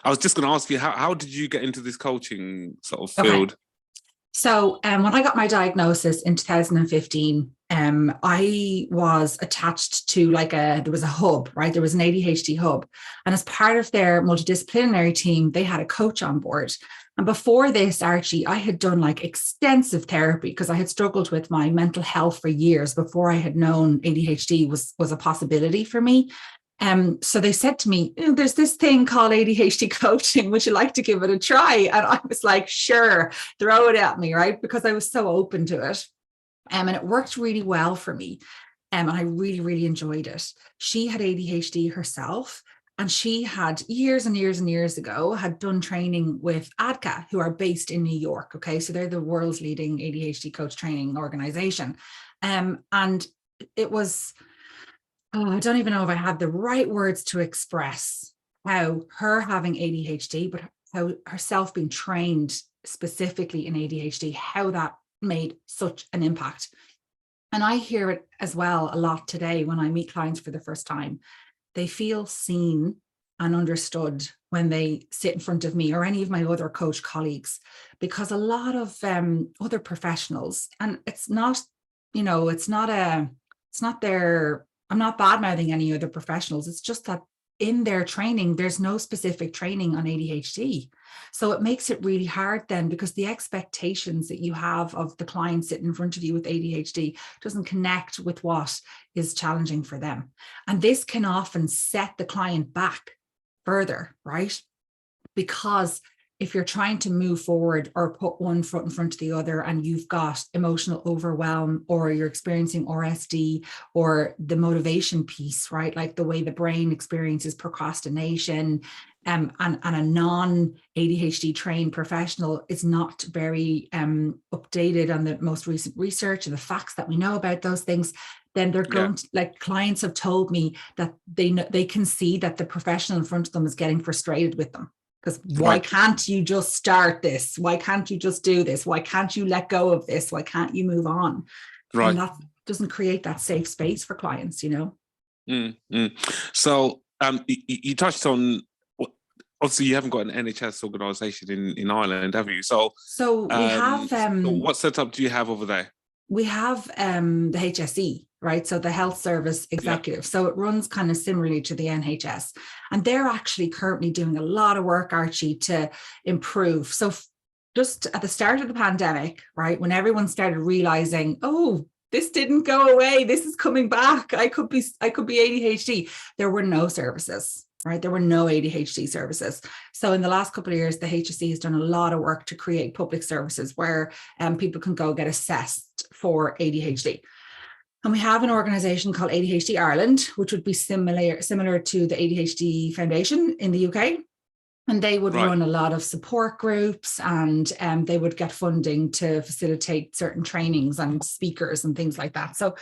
I was just going to ask you, how did you get into this coaching sort of Okay. field? So when I got my diagnosis in 2015, I was attached to there was a hub, right? There was an ADHD hub. And as part of their multidisciplinary team, they had a coach on board. And before this, Archie, I had done like extensive therapy because I had struggled with my mental health for years before I had known ADHD was a possibility for me. So they said to me, there's this thing called ADHD coaching. Would you like to give it a try? And I was like, sure, throw it at me, right? Because I was so open to it. And it worked really well for me. And I really, really enjoyed it. She had ADHD herself. And she had years and years and years ago had done training with ADCA, who are based in New York. Okay. So they're the world's leading ADHD coach training organization. And it was, I don't even know if I had the right words to express how her having ADHD, but how herself being trained specifically in ADHD, how that made such an impact. And I hear it as well a lot today when I meet clients for the first time. They feel seen and understood when they sit in front of me or any of my other coach colleagues, because a lot of other professionals, and it's not their, I'm not bad mouthing any other professionals. It's just that in their training, there's no specific training on ADHD. So it makes it really hard then, because the expectations that you have of the client sitting in front of you with ADHD doesn't connect with what is challenging for them. And this can often set the client back further, right? Because if you're trying to move forward or put one foot in front of the other and you've got emotional overwhelm, or you're experiencing RSD, or the motivation piece, right? Like the way the brain experiences procrastination, and a non-ADHD trained professional is not very updated on the most recent research and the facts that we know about those things, then they're going to, like, clients have told me that they can see that the professional in front of them is getting frustrated with them. Because why can't you just start this? Why can't you just do this? Why can't you let go of this? Why can't you move on? Right. And that doesn't create that safe space for clients, So you touched on, obviously you haven't got an NHS organisation in Ireland, have you? So we have... so what setup do you have over there? We have the HSE, right? So the Health Service Executive. So it runs kind of similarly to the NHS. And they're actually currently doing a lot of work, Archie, to improve. So just at the start of the pandemic, right, when everyone started realizing, oh, this didn't go away, this is coming back, I could be ADHD, there were no services. Right. There were no ADHD services. So in the last couple of years, the HSE has done a lot of work to create public services where people can go get assessed for ADHD. And we have an organization called ADHD Ireland, which would be similar to the ADHD Foundation in the UK. And they would run a lot of support groups, and they would get funding to facilitate certain trainings and speakers and things like that. So,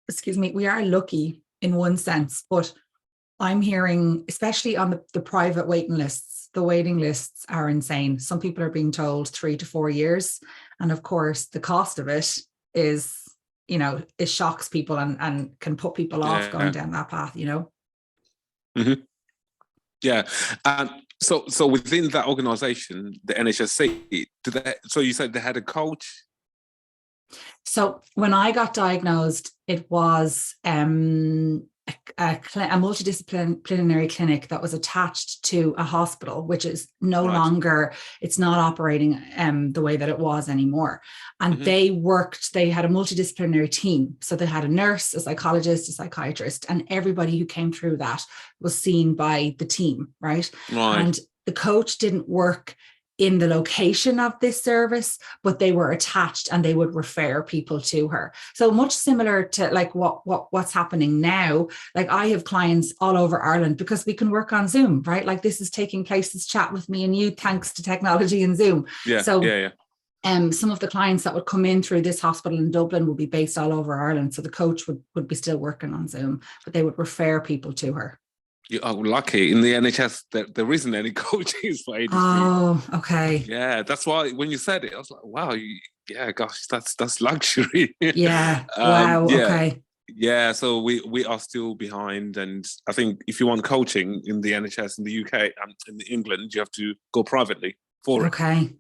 excuse me, we are lucky in one sense, but I'm hearing, especially on the private waiting lists, the waiting lists are insane. Some people are being told 3 to 4 years. And of course, the cost of it is, it shocks people and can put people off going down that path, Mm-hmm. Yeah. So within that organisation, the NHSC, so you said they had a coach? So when I got diagnosed, it was a multidisciplinary clinic that was attached to a hospital, which is no longer, it's not operating the way that it was anymore. And they had a multidisciplinary team. So they had a nurse, a psychologist, a psychiatrist, and everybody who came through that was seen by the team, right? And the coach didn't work in the location of this service, but they were attached and they would refer people to her. So much similar to like what's happening now. Like I have clients all over Ireland because we can work on Zoom, right? Like this is taking place, this chat with me and you, thanks to technology and Zoom. Some of the clients that would come in through this hospital in Dublin would be based all over Ireland. So the coach would be still working on Zoom, but they would refer people to her. You are lucky. In the NHS, there isn't any coaches for ADHD. Oh, okay. Yeah, that's why when you said it, I was like, wow, yeah, gosh, that's luxury. Yeah. Wow. Yeah. Okay. Yeah, so we are still behind, and I think if you want coaching in the NHS in the UK and in England, you have to go privately for it. Okay.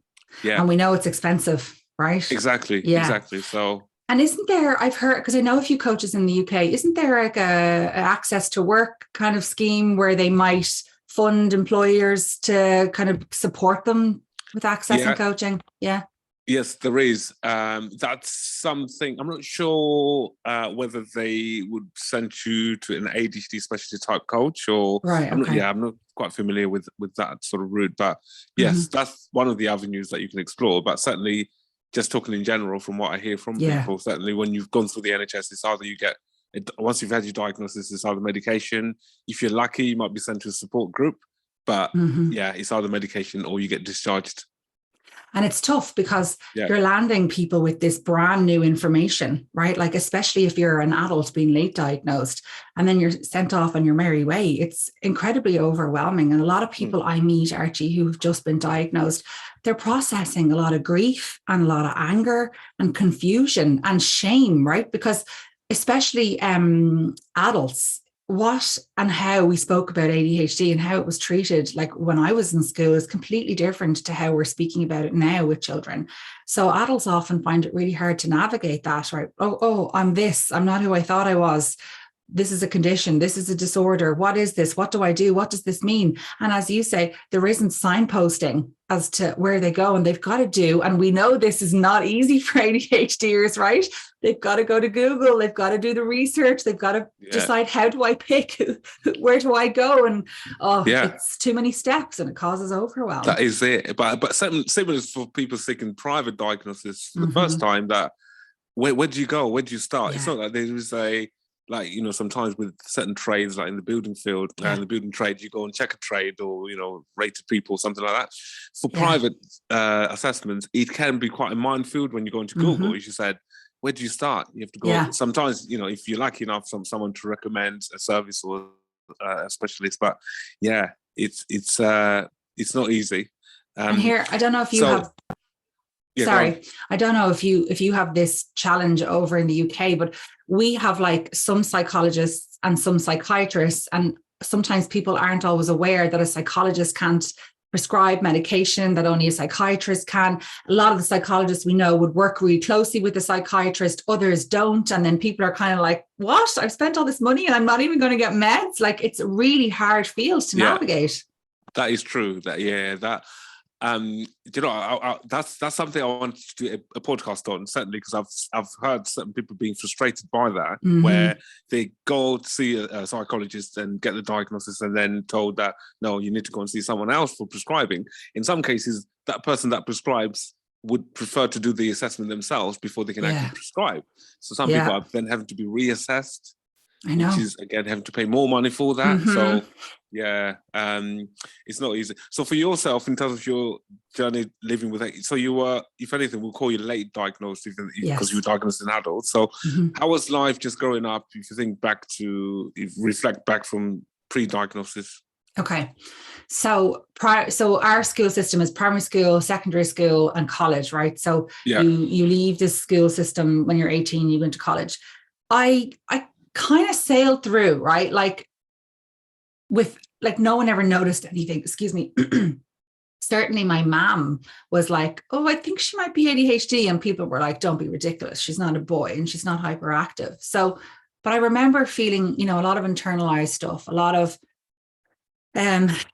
Yeah, And we know it's expensive, right? exactly, Yeah. exactly. So, and isn't there, I've heard, because I know a few coaches in the UK, isn't there like a access to work kind of scheme where they might fund employers to kind of support them with accessing coaching? Yeah. Yes, there is. That's something. I'm not sure whether they would send you to an ADHD specialty type coach, or right. Okay. I'm not quite familiar with that sort of route. But yes, that's one of the avenues that you can explore. But certainly, just talking in general, from what I hear from people, certainly when you've gone through the NHS, it's either you get once you've had your diagnosis, it's either medication. If you're lucky, you might be sent to a support group. But it's either medication or you get discharged. And it's tough because you're landing people with this brand new information, right? Like, especially if you're an adult being late diagnosed and then you're sent off on your merry way, it's incredibly overwhelming. And a lot of people I meet, Archie, who've just been diagnosed, they're processing a lot of grief and a lot of anger and confusion and shame, right? Because especially adults, what and how we spoke about ADHD and how it was treated, like when I was in school, is completely different to how we're speaking about it now with children. So adults often find it really hard to navigate that, right? Oh, I'm this, I'm not who I thought I was. This is a condition. This is a disorder. What is this? What do I do? What does this mean? And as you say, there isn't signposting as to where they go, and they've got to do. And we know this is not easy for ADHDers, right? They've got to go to Google. They've got to do the research. They've got to decide, how do I pick? Where do I go? And it's too many steps, and it causes overwhelm. That is it. But similar for people seeking private diagnosis for the first time, that where do you go? Where do you start? Yeah. It's not like there is a, like, you know, sometimes with certain trades, like in the building field and the building trade, you go and check a trade or, you know, rate people, something like that. For private assessments, it can be quite a minefield when you go into Google. As you said, where do you start? You have to go. Sometimes, you know, if you're lucky enough, someone to recommend a service or a specialist. But it's not easy. And here, I don't know if you have. Sorry, I don't know if you have this challenge over in the UK, but we have like some psychologists and some psychiatrists, and sometimes people aren't always aware that a psychologist can't prescribe medication, that only a psychiatrist can. A lot of the psychologists we know would work really closely with the psychiatrist, others don't. And then people are kind of like, what? I've spent all this money and I'm not even going to get meds. Like, it's a really hard field to navigate. That is true. You know, that's something I wanted to do a podcast on, certainly, because I've heard certain people being frustrated by that, where they go to see a psychologist and get the diagnosis and then told that, no, you need to go and see someone else for prescribing. In some cases, that person that prescribes would prefer to do the assessment themselves before they can actually prescribe. So some people are then having to be reassessed. I know. Which is, again, having to pay more money for that. So, it's not easy. So for yourself, in terms of your journey living with it, so you were, if anything, we'll call you late diagnosed, because you were diagnosed in adults. So how was life just growing up, if you think back to, reflect back from pre-diagnosis? Okay. So our school system is primary school, secondary school, and college, right? So you leave the school system when you're 18, you go into college. I kind of sailed through, right? Like, with like, no one ever noticed anything. Excuse me. Certainly my mom was like, oh, I think she might be ADHD. And people were like, don't be ridiculous. She's not a boy and she's not hyperactive. So, but I remember feeling, you know, a lot of internalized stuff, a lot of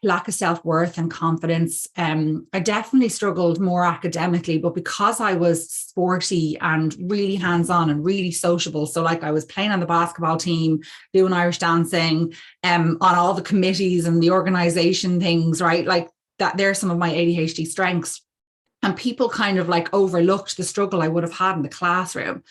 lack of self-worth and confidence. I definitely struggled more academically, but because I was sporty and really hands-on and really sociable, so like I was playing on the basketball team, doing Irish dancing, on all the committees and the organization things, right? Like that, they're some of my ADHD strengths. And people kind of like overlooked the struggle I would have had in the classroom.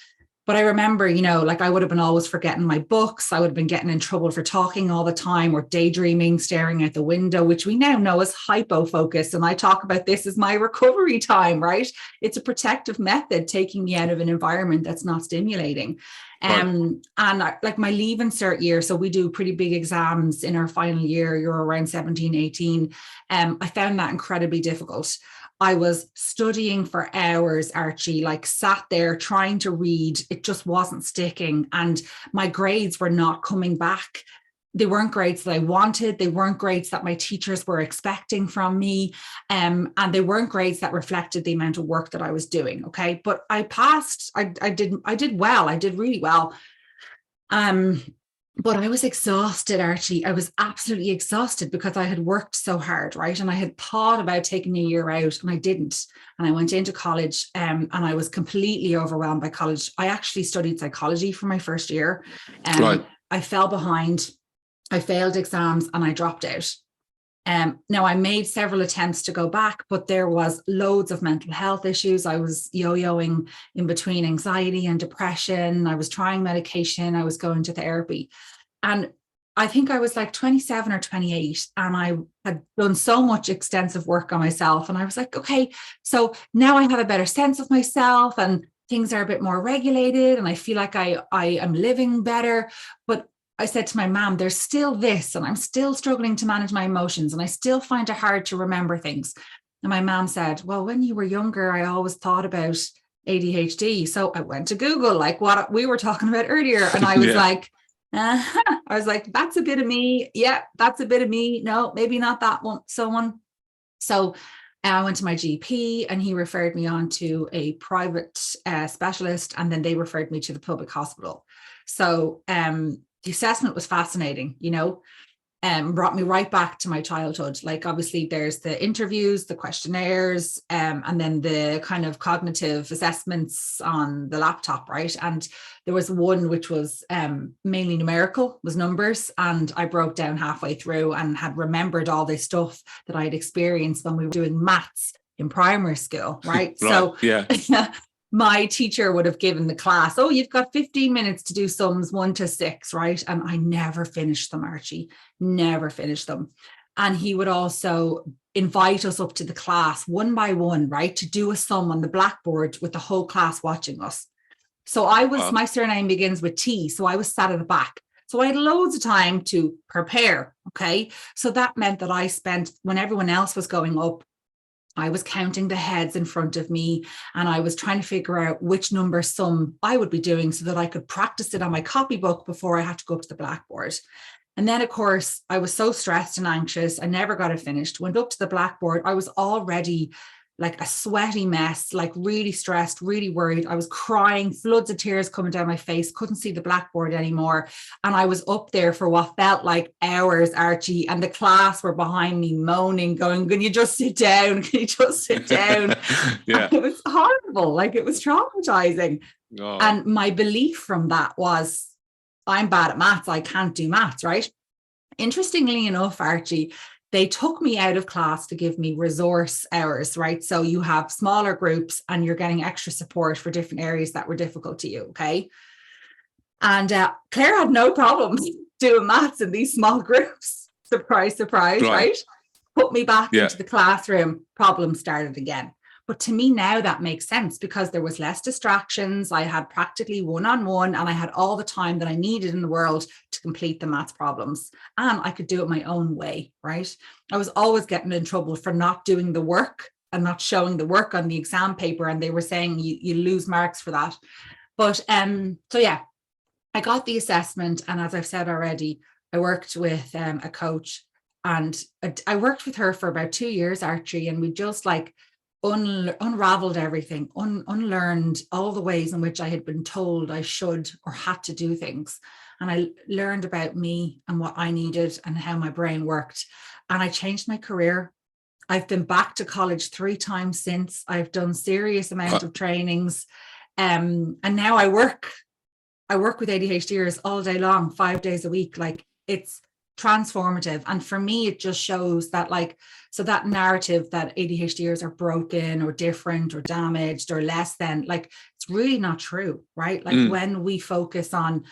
But I remember, you know, like I would have been always forgetting my books. I would have been getting in trouble for talking all the time or daydreaming, staring out the window, which we now know is hypofocus. And I talk about this as my recovery time, right? It's a protective method, taking me out of an environment that's not stimulating. And like my leave insert year, so we do pretty big exams in our final year, you're around 17, 18. I found that incredibly difficult. I was studying for hours, Archie, like sat there trying to read. It just wasn't sticking. And my grades were not coming back. They weren't grades that I wanted. They weren't grades that my teachers were expecting from me. And they weren't grades that reflected the amount of work that I was doing. Okay. But I passed. I did well. I did really well. But I was exhausted, Archie. I was absolutely exhausted because I had worked so hard, right? And I had thought about taking a year out and I didn't. And I went into college and I was completely overwhelmed by college. I actually studied psychology for my first year. Right. I fell behind. I failed exams and I dropped out. Now I made several attempts to go back, but there was loads of mental health issues. I was yo-yoing in between anxiety and depression. I was trying medication. I was going to therapy. And I think I was like 27 or 28 and I had done so much extensive work on myself. And I was like, okay, so now I have a better sense of myself and things are a bit more regulated and I feel like I am living better. But I said to my mom, there's still this, and I'm still struggling to manage my emotions, and I still find it hard to remember things. And my mom said, well, when you were younger, I always thought about ADHD. So I went to Google, like what we were talking about earlier. And I was like, I was like, that's a bit of me. Yeah, that's a bit of me. No, maybe not that one. So I went to my GP and he referred me on to a private specialist, and then they referred me to the public hospital. So, the assessment was fascinating, brought me right back to my childhood. Like, obviously there's the interviews, the questionnaires, and then the kind of cognitive assessments on the laptop, right? And there was one which was mainly numerical, was numbers. And I broke down halfway through and had remembered all this stuff that I'd experienced when we were doing maths in primary school, right? Right. So yeah. My teacher would have given the class, oh, you've got 15 minutes to do sums 1 to 6, right? And I never finished them, Archie, never finished them. And he would also invite us up to the class one by one, right, to do a sum on the blackboard with the whole class watching us. So my surname begins with T, so I was sat at the back. So I had loads of time to prepare, okay? So that meant that I spent, when everyone else was going up, I was counting the heads in front of me and I was trying to figure out which number sum I would be doing so that I could practice it on my copybook before I had to go up to the blackboard. And then, of course, I was so stressed and anxious. I never got it finished. Went up to the blackboard. I was already like a sweaty mess, like really stressed, really worried. I was crying, floods of tears coming down my face, couldn't see the blackboard anymore. And I was up there for what felt like hours, Archie, and the class were behind me moaning, going, can you just sit down? Can you just sit down? Yeah. It was horrible. Like, it was traumatizing. Oh. And my belief from that was, I'm bad at maths. I can't do maths, right? Interestingly enough, Archie, they took me out of class to give me resource hours, right? So you have smaller groups and you're getting extra support for different areas that were difficult to you, okay? And Claire had no problems doing maths in these small groups. Surprise, surprise, right? Put me back into the classroom, problem started again. But to me now that makes sense because there was less distractions. I had practically one-on-one and I had all the time that I needed in the world to complete the maths problems. And I could do it my own way, right? I was always getting in trouble for not doing the work and not showing the work on the exam paper. And they were saying you lose marks for that. But so yeah, I got the assessment. And as I've said already, I worked with a coach and I worked with her for about 2 years, Archie, and we just like unraveled everything, unlearned all the ways in which I had been told I should or had to do things. And I learned about me and what I needed and how my brain worked. And I changed my career. I've been back to college 3 times since. I've done serious amount of trainings. And now I work with ADHDers all day long, 5 days a week. Like, it's transformative. And for me, it just shows that, like, so that narrative that ADHDers are broken or different or damaged or less than, like, it's really not true, right? Like when we focus on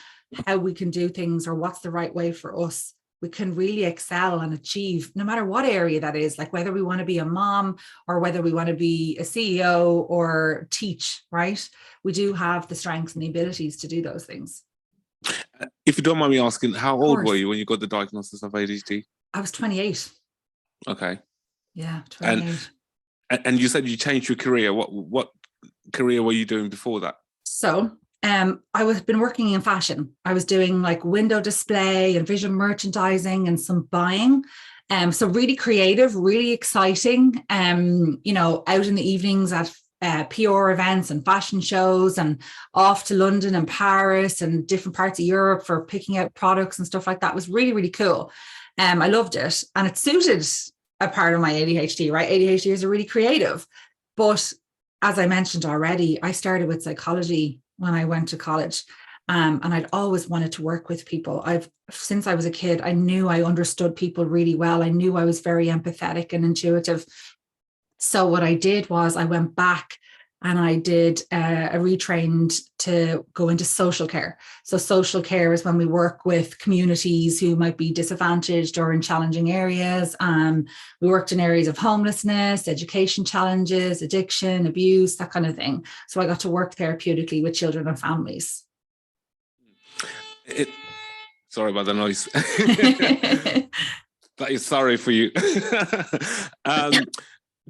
how we can do things or what's the right way for us, we can really excel and achieve no matter what area that is, like whether we want to be a mom or whether we want to be a CEO or teach, right? We do have the strengths and the abilities to do those things. If you don't mind me asking, how old were you when you got the diagnosis of ADHD? I was 28. Okay. Yeah, 28. And you said you changed your career. What career were you doing before that? So I was been working in fashion. I was doing like window display and visual merchandising and some buying. So really creative, really exciting. You know, out in the evenings at PR events and fashion shows, and off to London and Paris and different parts of Europe for picking out products and stuff like that. It was really, really cool. I loved it, and it suited a part of my ADHD, right? ADHD is really creative. But as I mentioned already, I started with psychology when I went to college. And I'd always wanted to work with people. Since I was a kid, I knew I understood people really well. I knew I was very empathetic and intuitive. So what I did was I went back and I did a retrained to go into social care. So social care is when we work with communities who might be disadvantaged or in challenging areas. We worked in areas of homelessness, education challenges, addiction, abuse, that kind of thing. So I got to work therapeutically with children and families. Sorry about the noise. That is sorry for you.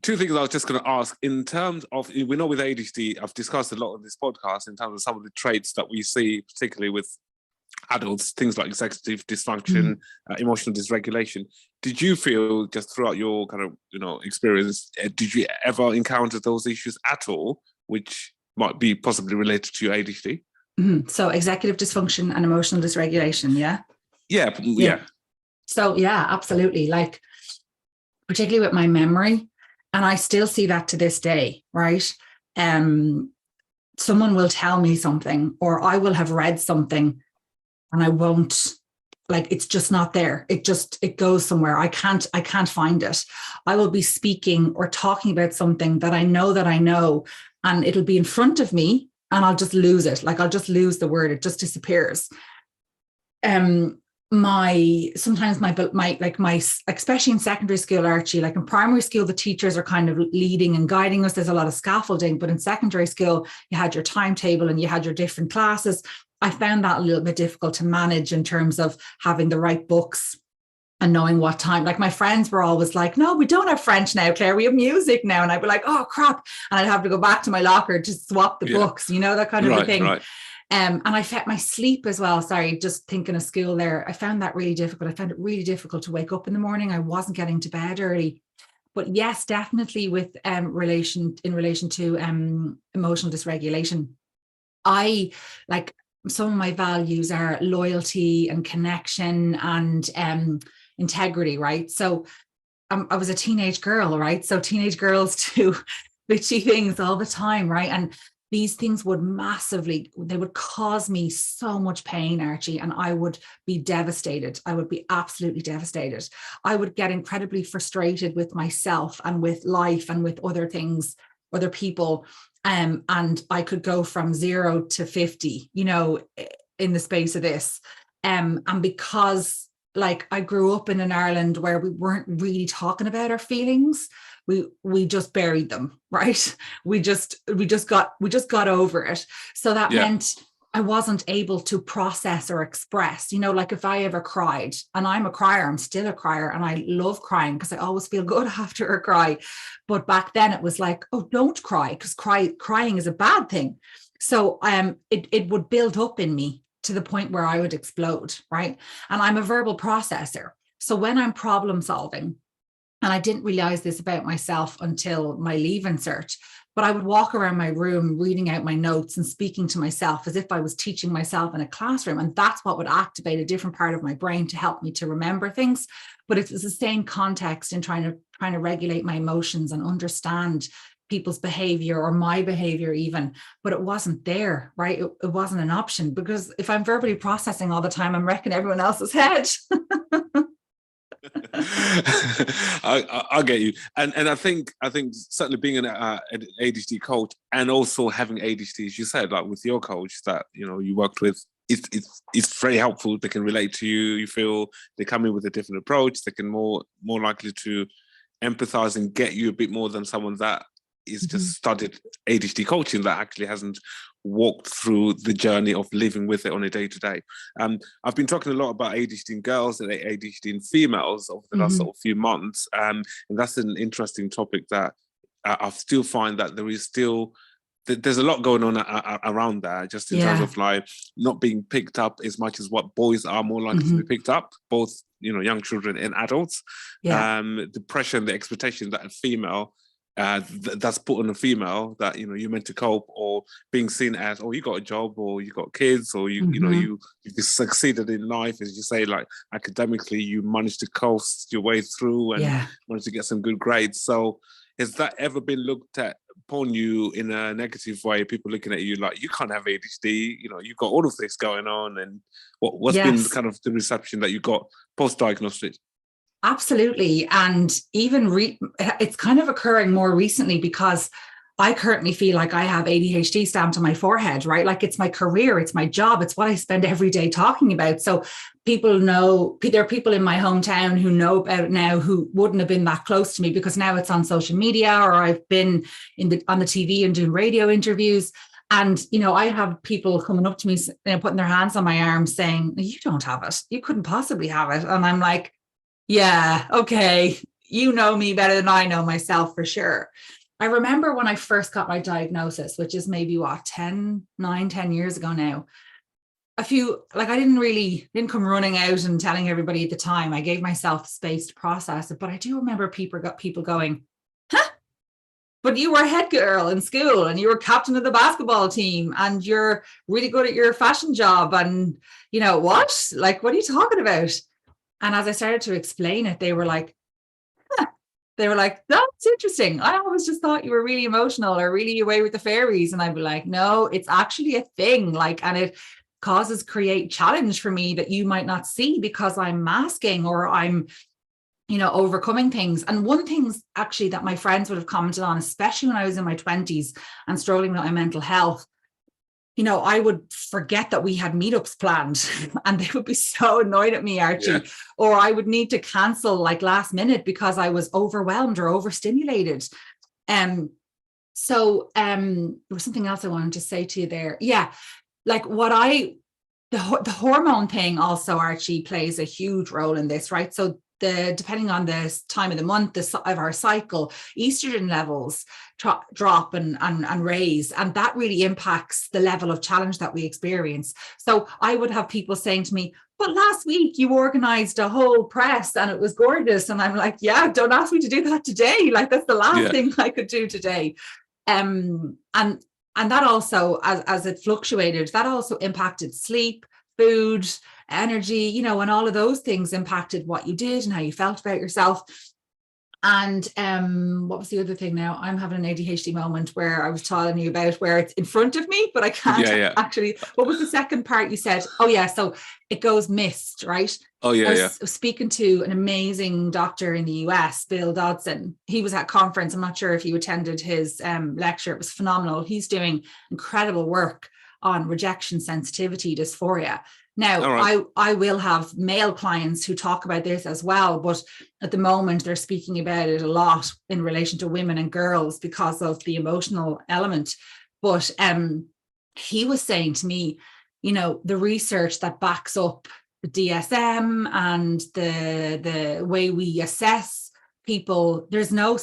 Two things I was just going to ask. In terms of, we know with ADHD, I've discussed a lot of this podcast in terms of some of the traits that we see, particularly with adults, things like executive dysfunction, emotional dysregulation. Did you feel, just throughout your kind of, you know, experience, did you ever encounter those issues at all, which might be possibly related to your ADHD? So executive dysfunction and emotional dysregulation, yeah? Yeah. So yeah, absolutely. Like, particularly with my memory, and I still see that to this day, right? Someone will tell me something, or I will have read something and I won't, like, it's just not there. It goes somewhere. I can't find it. I will be speaking or talking about something that I know, and it'll be in front of me and I'll just lose it. Like, I'll just lose the word. It just disappears. Sometimes especially in secondary school, Archie, like in primary school, the teachers are kind of leading and guiding us. There's a lot of scaffolding, but in secondary school, you had your timetable and you had your different classes. I found that a little bit difficult to manage in terms of having the right books and knowing what time. Like, my friends were always like, no, we don't have French now, Claire, we have music now. And I'd be like, oh crap. And I'd have to go back to my locker to swap the books, you know, that kind of a thing. Right. And I felt my sleep as well. Sorry, just thinking of school there. I found that really difficult. I found it really difficult to wake up in the morning. I wasn't getting to bed early. But yes, definitely with relation to emotional dysregulation. I like, some of my values are loyalty and connection and integrity, right? So I was a teenage girl, right? So teenage girls do bitchy things all the time, right? And these things they would cause me so much pain, Archie, and I would be devastated. I would be absolutely devastated. I would get incredibly frustrated with myself and with life and with other things, other people. And I could go from 0 to 50, you know, in the space of this. And because, like, I grew up in an Ireland where we weren't really talking about our feelings. We just buried them, right? We just got over it. So that meant I wasn't able to process or express, you know, like if I ever cried, and I'm a crier, I'm still a crier, and I love crying because I always feel good after a cry. But back then it was like, oh, don't cry, because crying is a bad thing. So it would build up in me to the point where I would explode, right? And I'm a verbal processor. So when I'm problem solving, and I didn't realize this about myself until my Leaving Cert, but I would walk around my room reading out my notes and speaking to myself as if I was teaching myself in a classroom. And that's what would activate a different part of my brain to help me to remember things. But it was the same context in trying to regulate my emotions and understand people's behavior or my behavior even, but it wasn't there, right? It wasn't an option, because if I'm verbally processing all the time, I'm wrecking everyone else's head. I get you, and I think certainly being an ADHD coach, and also having ADHD, as you said, like with your coach that, you know, you worked with, it's very helpful. They can relate to you. You feel they come in with a different approach. They can more likely to empathize and get you a bit more than someone that is just studied ADHD coaching that actually hasn't walked through the journey of living with it on a day-to-day. I've been talking a lot about ADHD in girls and ADHD in females over the last sort of few months, and that's an interesting topic that I still find that there is still, there's a lot going on around that, just in terms of like not being picked up as much as what boys are more likely to be picked up, both, you know, young children and adults. The pressure and the expectation that a female, that's put on a female, that, you know, you're meant to cope, or being seen as, oh, you got a job, or you got kids, or you know, you succeeded in life, as you say, like academically you managed to coast your way through and managed to get some good grades. So has that ever been looked at upon you in a negative way? People looking at you like, you can't have ADHD, you know, you've got all of this going on. And what's been kind of the reception that you got post-diagnostic? Absolutely. And even it's kind of occurring more recently, because I currently feel like I have ADHD stamped on my forehead, right? Like it's my career, it's my job, it's what I spend every day talking about. So people know, there are people in my hometown who know about it now who wouldn't have been that close to me, because now it's on social media, or I've been on the TV and doing radio interviews. And, you know, I have people coming up to me, you know, putting their hands on my arm saying, you don't have it. You couldn't possibly have it. And I'm like, yeah, okay. You know me better than I know myself, for sure. I remember when I first got my diagnosis, which is maybe 10 years ago now. I didn't come running out and telling everybody at the time. I gave myself space to process it, but I do remember people going, huh? But you were a head girl in school, and you were captain of the basketball team, and you're really good at your fashion job. And, you know, what? Like, what are you talking about? And as I started to explain it, they were like, that's interesting. I always just thought you were really emotional or really away with the fairies. And I'd be like, no, it's actually a thing. Like, and it create challenge for me that you might not see, because I'm masking, or I'm, you know, overcoming things. And one thing actually that my friends would have commented on, especially when I was in my 20s and struggling with my mental health, you know, I would forget that we had meetups planned, and they would be so annoyed at me, Archie, or I would need to cancel like last minute because I was overwhelmed or overstimulated. So there was something else I wanted to say to you there. Yeah, like the hormone thing also, Archie, plays a huge role in this, right? So depending on the time of the month, of our cycle, estrogen levels drop and raise, and that really impacts the level of challenge that we experience. So I would have people saying to me, but last week you organized a whole press and it was gorgeous. And I'm like, yeah, don't ask me to do that today. Like, that's the last thing I could do today. And that also, as it fluctuated, that also impacted sleep, food, energy, you know, and all of those things impacted what you did and how you felt about yourself. And what was the other thing now? I'm having an ADHD moment where I was telling you about, where it's in front of me, but I can't actually. What was the second part you said? Oh, yeah. So it goes missed, right? Oh, yeah. I was speaking to an amazing doctor in the US, Bill Dodson. He was at conference. I'm not sure if you attended his lecture. It was phenomenal. He's doing incredible work on rejection sensitivity dysphoria. Now, I will have male clients who talk about this as well, but at the moment they're speaking about it a lot in relation to women and girls because of the emotional element. But he was saying to me, you know, the research that backs up the DSM and the way we assess people, there's no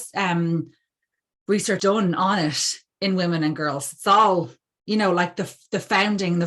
research done on it in women and girls. It's all, you know, like the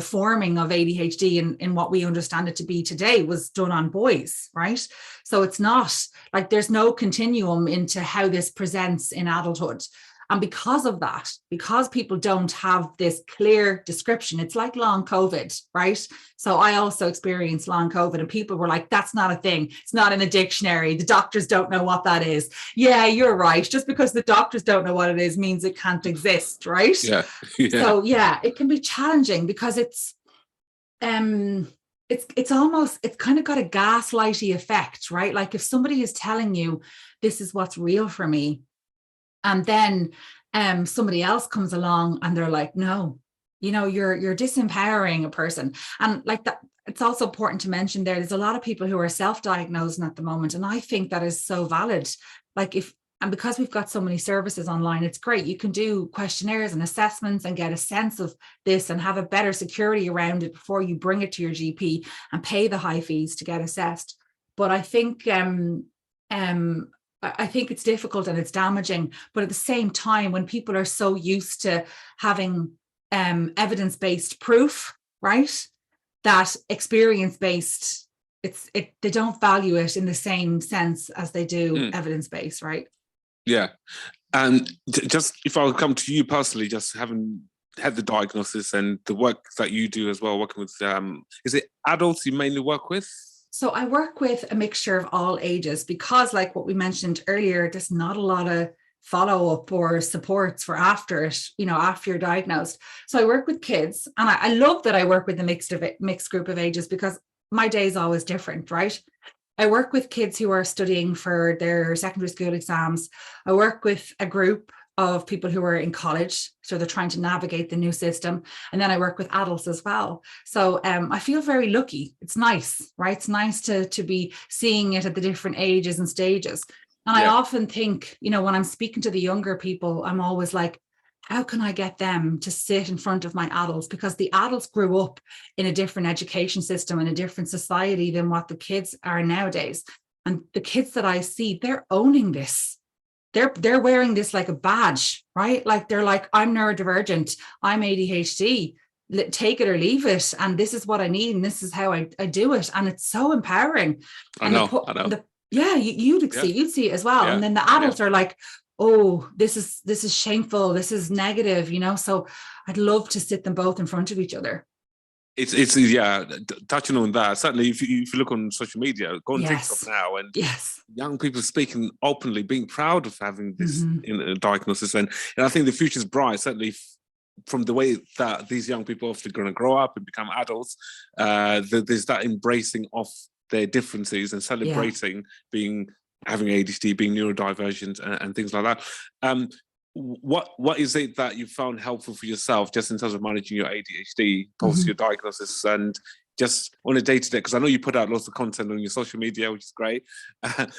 forming of ADHD in what we understand it to be today was done on boys, right? So it's not like there's no continuum into how this presents in adulthood. And because of that, because people don't have this clear description, it's like long COVID, right? So I also experienced long COVID, and people were like, that's not a thing. It's not in the dictionary. The doctors don't know what that is. Yeah, you're right. Just because the doctors don't know what it is means it can't exist, right? Yeah. So yeah, it can be challenging because it's kind of got a gaslighty effect, right? Like if somebody is telling you this is what's real for me, and then somebody else comes along and they're like, no, you know, you're disempowering a person. And like that, it's also important to mention there's a lot of people who are self-diagnosing at the moment. And I think that is so valid. Like because we've got so many services online, it's great. You can do questionnaires and assessments and get a sense of this and have a better security around it before you bring it to your GP and pay the high fees to get assessed. But I think I think it's difficult and it's damaging, but at the same time, when people are so used to having evidence-based proof, right, that experience-based, they don't value it in the same sense as they do evidence-based, right? Yeah. And just if I would come to you personally, just having had the diagnosis and the work that you do as well, working with, is it adults you mainly work with? So I work with a mixture of all ages because, like what we mentioned earlier, there's not a lot of follow-up or supports for after it, after you're diagnosed. So I work with kids, and I love that I work with a mixed group of ages because my day is always different, right? I work with kids who are studying for their secondary school exams. I work with a group of people who are in college, so they're trying to navigate the new system. And then I work with adults as well. So I feel very lucky. It's nice, right? It's nice to be seeing it at the different ages and stages. And I often think, when I'm speaking to the younger people, I'm always like, how can I get them to sit in front of my adults? Because the adults grew up in a different education system and a different society than what the kids are nowadays. And the kids that I see, they're owning this. They're wearing this like a badge, right? Like they're like, I'm neurodivergent, I'm ADHD, take it or leave it. And this is what I need. And this is how I do it. And it's so empowering. I know. You'd see it as well. Yeah. And then the adults are like, oh, this is shameful. This is negative, so I'd love to sit them both in front of each other. It's touching on that. Certainly, if you look on social media, go on TikTok now, and young people speaking openly, being proud of having this diagnosis, and I think the future's bright. Certainly, from the way that these young people are going to grow up and become adults, there's that embracing of their differences and celebrating having ADHD, being neurodivergent, and things like that. What is it that you found helpful for yourself, just in terms of managing your ADHD post your diagnosis, and just on a day-to-day? Because I know you put out lots of content on your social media, which is great.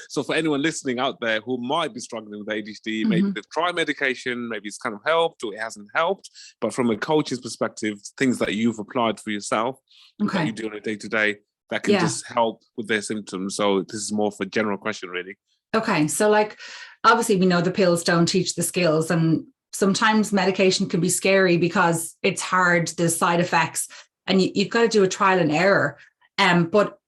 So for anyone listening out there who might be struggling with ADHD, maybe they've tried medication, maybe it's kind of helped or it hasn't helped, but from a coach's perspective, things that you've applied for yourself, that you do on a day-to-day, that can just help with their symptoms. So this is more for a general question, really. Okay. So obviously we know the pills don't teach the skills, and sometimes medication can be scary because it's hard, the side effects, and you've got to do a trial and error. But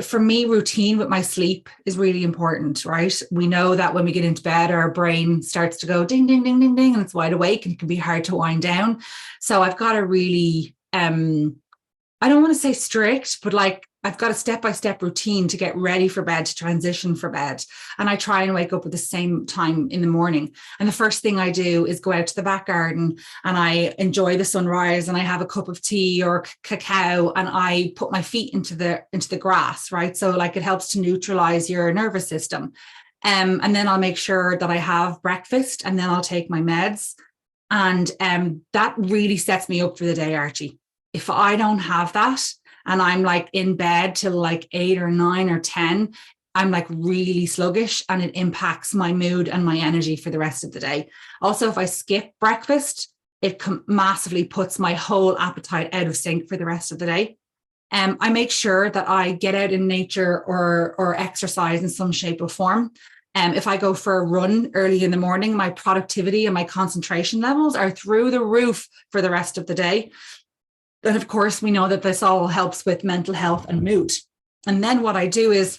for me, routine with my sleep is really important, right? We know that when we get into bed, our brain starts to go ding, ding, ding, ding, ding, and it's wide awake and it can be hard to wind down. So I've got a really, I don't want to say strict, but I've got a step-by-step routine to get ready for bed, to transition for bed. And I try and wake up at the same time in the morning. And the first thing I do is go out to the back garden and I enjoy the sunrise, and I have a cup of tea or cacao, and I put my feet into the grass, right? So it helps to neutralize your nervous system. And then I'll make sure that I have breakfast, and then I'll take my meds. And that really sets me up for the day, Archie. If I don't have that, and I'm in bed till 8 or 9 or 10, I'm really sluggish, and it impacts my mood and my energy for the rest of the day. Also, if I skip breakfast, it massively puts my whole appetite out of sync for the rest of the day. I make sure that I get out in nature or exercise in some shape or form. If I go for a run early in the morning, my productivity and my concentration levels are through the roof for the rest of the day. And of course, we know that this all helps with mental health and mood. And then what I do is,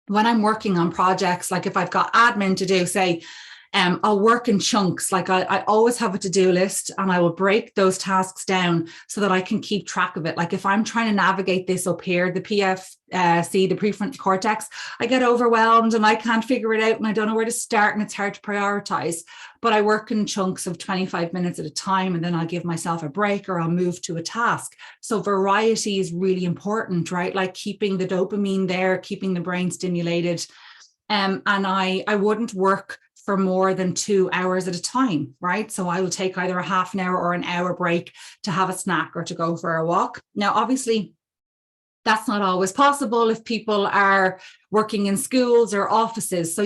when I'm working on projects, if I've got admin to do, say, I'll work in chunks. I always have a to-do list, and I will break those tasks down so that I can keep track of it. If I'm trying to navigate this up here, the PFC, the prefrontal cortex, I get overwhelmed and I can't figure it out, and I don't know where to start, and it's hard to prioritize. But I work in chunks of 25 minutes at a time, and then I'll give myself a break or I'll move to a task. So variety is really important, right? Keeping the dopamine there, keeping the brain stimulated. And I wouldn't work for more than 2 hours at a time, right? So I will take either a half an hour or an hour break to have a snack or to go for a walk. Now, obviously, That's not always possible if people are working in schools or offices. So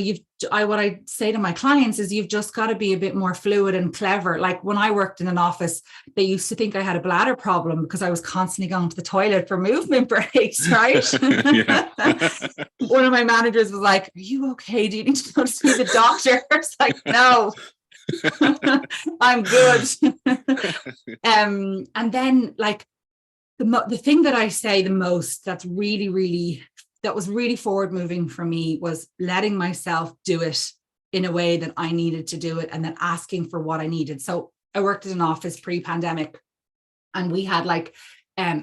what I say to my clients is you've just got to be a bit more fluid and clever. Like when I worked in an office, they used to think I had a bladder problem because I was constantly going to the toilet for movement breaks, right? One of my managers was like, "Are you okay? Do you need to go to see the doctor?" I was like, "No, I'm good." And then like, the thing that I say the most that was really forward moving for me was letting myself do it in a way that I needed to do it, and then asking for what I needed. So I worked in an office pre-pandemic, and we had like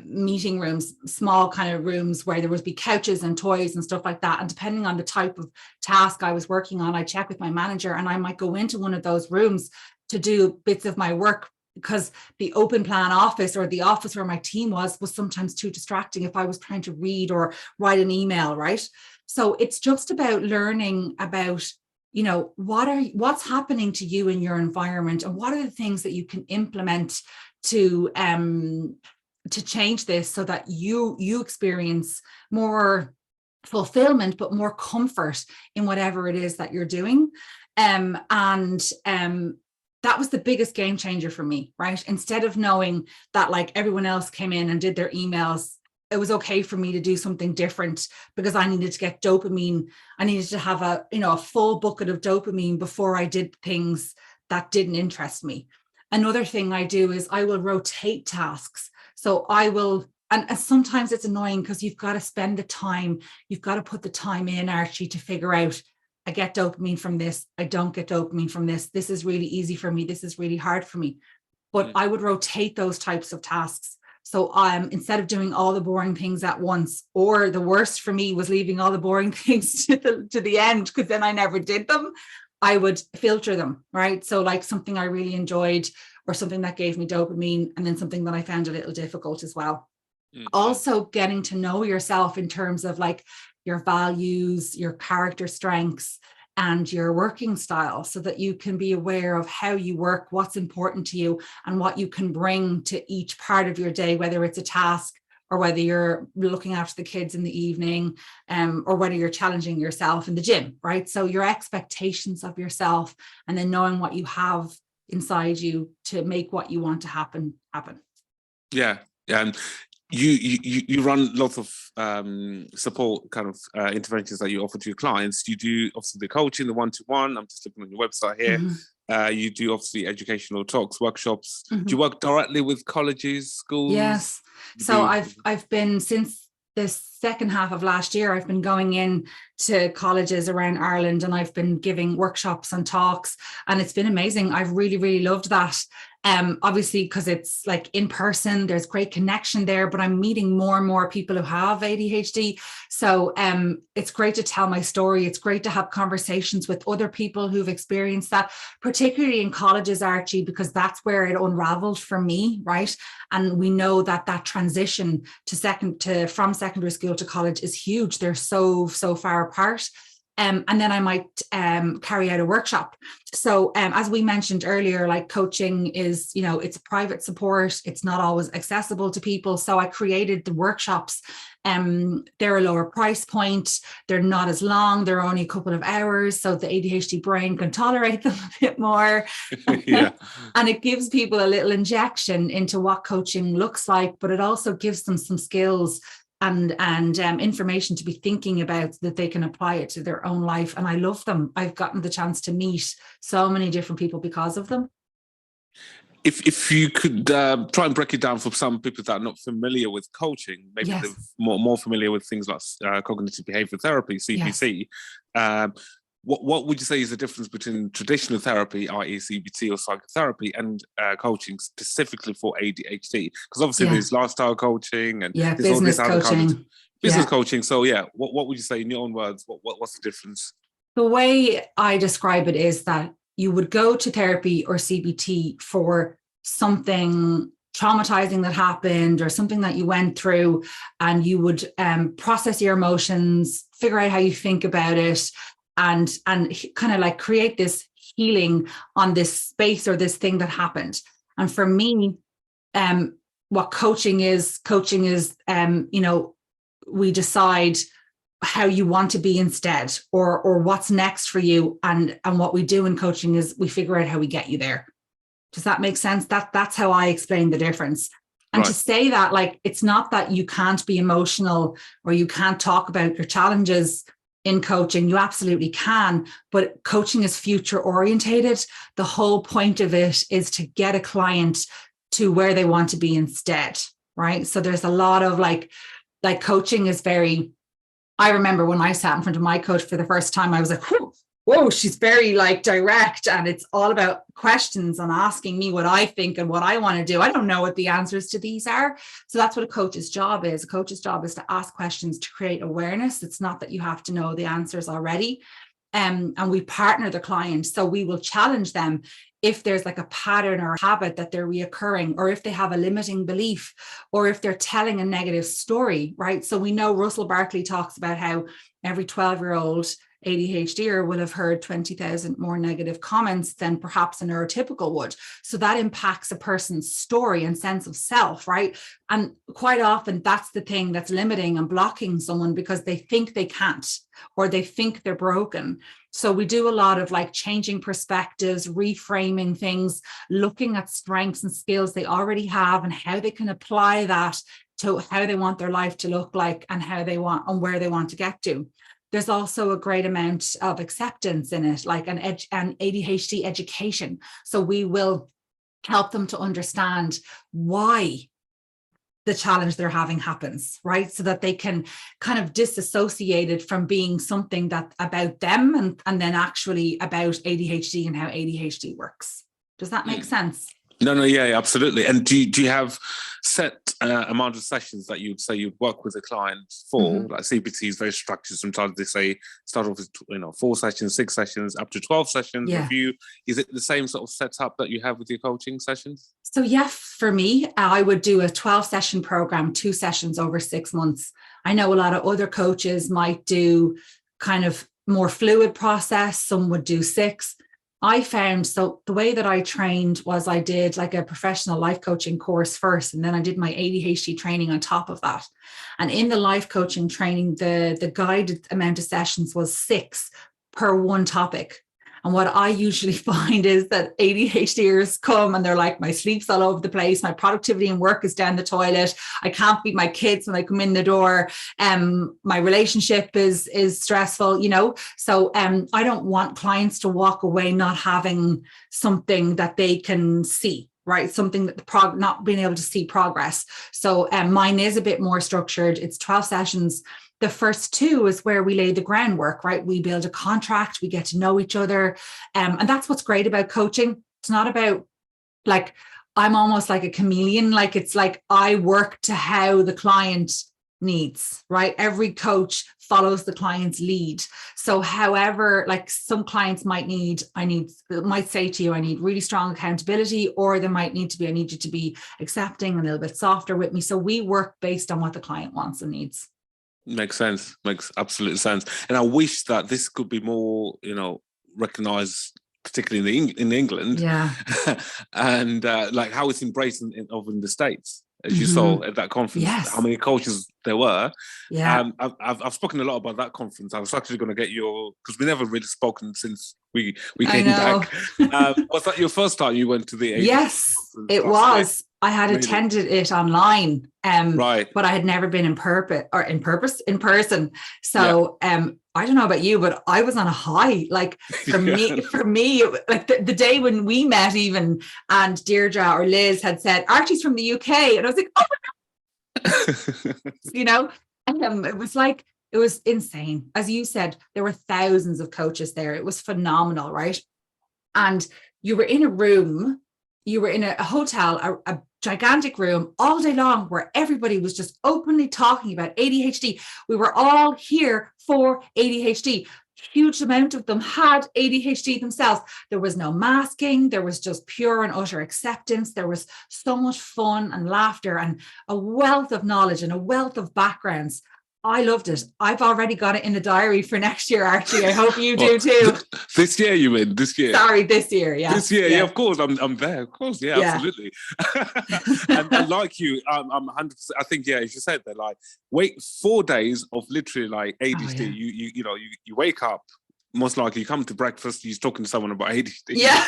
meeting rooms, small kind of rooms where there would be couches and toys and stuff like that. And depending on the type of task I was working on, I check with my manager, and I might go into one of those rooms to do bits of my work, because the open plan office or the office where my team was sometimes too distracting if I was trying to read or write an email, right? So it's just about learning about, you know, what's happening to you in your environment, and what are the things that you can implement to change this so that you experience more fulfillment, but more comfort in whatever it is that you're doing. That was the biggest game changer for me, right? Instead of knowing that like everyone else came in and did their emails, it was okay for me to do something different because I needed to get dopamine. I needed to have a full bucket of dopamine before I did things that didn't interest me. Another thing I do is I will rotate tasks. So I will, and sometimes it's annoying because you've got to spend the time, you've got to put the time in, Archie, to figure out, I get dopamine from this, I don't get dopamine from this. This is really easy for me. This is really hard for me. But I would rotate those types of tasks. So instead of doing all the boring things at once, or the worst for me was leaving all the boring things to the end, because then I never did them, I would filter them, right? So like something I really enjoyed, or something that gave me dopamine, and then something that I found a little difficult as well. Also getting to know yourself in terms of like your values, your character strengths, and your working style, so that you can be aware of how you work, what's important to you, and what you can bring to each part of your day, whether it's a task or whether you're looking after the kids in the evening, or whether you're challenging yourself in the gym, right? So your expectations of yourself, and then knowing what you have inside you to make what you want to happen. Yeah. And you run lots of support kind of interventions that you offer to your clients. You do obviously the coaching, the one-to-one. I'm just looking on your website here. You do obviously educational talks, workshops. Do you work directly with colleges, schools? Yes. So I've been, since the second half of last year, I've been going in to colleges around Ireland, and I've been giving workshops and talks, and it's been amazing. I've really, really loved that. Obviously, because it's like in person, there's great connection there, but I'm meeting more and more people who have ADHD. So it's great to tell my story. It's great to have conversations with other people who've experienced that, particularly in colleges, Archie, because that's where it unraveled for me, right? And we know that transition from secondary school to college is huge. They're so far apart. And then I might carry out a workshop. So as we mentioned earlier, like coaching is, it's a private support. It's not always accessible to people. So I created the workshops. They're a lower price point. They're not as long. They're only a couple of hours, so the ADHD brain can tolerate them a bit more. Yeah. And it gives people a little injection into what coaching looks like, but it also gives them some skills and information to be thinking about, so that they can apply it to their own life. And I love them. I've gotten the chance to meet so many different people because of them. If you could try and break it down for some people that are not familiar with coaching, maybe Yes. they're more familiar with things like cognitive behavior therapy, CBT. Yes. What would you say is the difference between traditional therapy, i.e. CBT or psychotherapy, and coaching specifically for ADHD? Because obviously there's lifestyle coaching and there's business all this coaching. Other kind of business coaching. So what would you say in your own words? What's the difference? The way I describe it is that you would go to therapy or CBT for something traumatizing that happened or something that you went through, and you would process your emotions, figure out how you think about it, and kind of like create this healing on this space or this thing that happened. And for me, what coaching is, we decide how you want to be instead, or what's next for you. And what we do in coaching is we figure out how we get you there. Does that make sense? That's how I explain the difference. And to say that, like, it's not that you can't be emotional or you can't talk about your challenges in coaching. You absolutely can, but coaching is future orientated. The whole point of it is to get a client to where they want to be instead, right? So there's a lot of like coaching is very, I remember when I sat in front of my coach for the first time, I was like, whoa, she's very like direct, and it's all about questions and asking me what I think and what I want to do. I don't know what the answers to these are. So that's what a coach's job is. A coach's job is to ask questions to create awareness. It's not that you have to know the answers already. And we partner the client. So we will challenge them if there's like a pattern or a habit that they're reoccurring, or if they have a limiting belief, or if they're telling a negative story, right? So we know Russell Barkley talks about how every 12-year-old ADHDer will have heard 20,000 more negative comments than perhaps a neurotypical would. So that impacts a person's story and sense of self, right? And quite often that's the thing that's limiting and blocking someone, because they think they can't, or they think they're broken. So we do a lot of like changing perspectives, reframing things, looking at strengths and skills they already have and how they can apply that to how they want their life to look like and how they want and where they want to get to. There's also a great amount of acceptance in it, like an ADHD education. So we will help them to understand why the challenge they're having happens, right? So that they can kind of disassociate it from being something that about them and then actually about ADHD and how ADHD works. Does that make sense? No, yeah, absolutely. And do you have set amount of sessions that you'd say you'd work with a client for? Like CBT is very structured. Sometimes they say start off with 4 sessions, 6 sessions, up to 12 sessions. Review. Is it the same sort of setup that you have with your coaching sessions? So yeah, for me, I would do a 12-session program, 2 sessions over 6 months. I know a lot of other coaches might do kind of more fluid process. Some would do 6. I found, so the way that I trained was I did like a professional life coaching course first, and then I did my ADHD training on top of that. And in the life coaching training, the guided amount of sessions was 6 per one topic. And what I usually find is that ADHDers come and they're like, my sleep's all over the place. My productivity and work is down the toilet. I can't beat my kids when I come in the door. My relationship is stressful, So I don't want clients to walk away not having something that they can see, right? Something that not being able to see progress. So mine is a bit more structured. It's 12 sessions. The first 2 is where we lay the groundwork, right? We build a contract, we get to know each other. And that's what's great about coaching. It's not about like, I'm almost like a chameleon. Like, it's like I work to how the client needs, right? Every coach follows the client's lead. So however, like some clients might say to you, I need really strong accountability, or they might need to be, I need you to be accepting and a little bit softer with me. So we work based on what the client wants and needs. Makes sense. Makes absolute sense. And I wish that this could be more, recognized, particularly in England. Yeah. And like how it's embraced over in the States, as you saw at that conference. Yes. How many coaches there were. Yeah. I've spoken a lot about that conference. I was actually going to get because we never really spoken since we came back. Was that your first time you went to the ADHD? Yes, it was. I had attended it online, right, but I had never been in person. So I don't know about you, but I was on a high. Like for me, like the day when we met even, and Deirdre or Liz had said, Archie's from the UK. And I was like, oh, it was insane. As you said, there were thousands of coaches there. It was phenomenal, right? And you were in a room, you were in a hotel, a gigantic room all day long where everybody was just openly talking about ADHD. We were all here for ADHD. Huge amount of them had ADHD themselves. There was no masking. There was just pure and utter acceptance. There was so much fun and laughter and a wealth of knowledge and a wealth of backgrounds. I loved it. I've already got it in the diary for next year, Archie. I hope you do too. This year, you mean? This year? Sorry, this year. Yeah. This year, yeah, of course. I'm there. Of course, yeah, absolutely. and like you, I'm 100%. I think, yeah, as you said, that like wait 4 days of literally like ADHD. You wake up. Most likely you come to breakfast, you're talking to someone about ADHD. Yeah.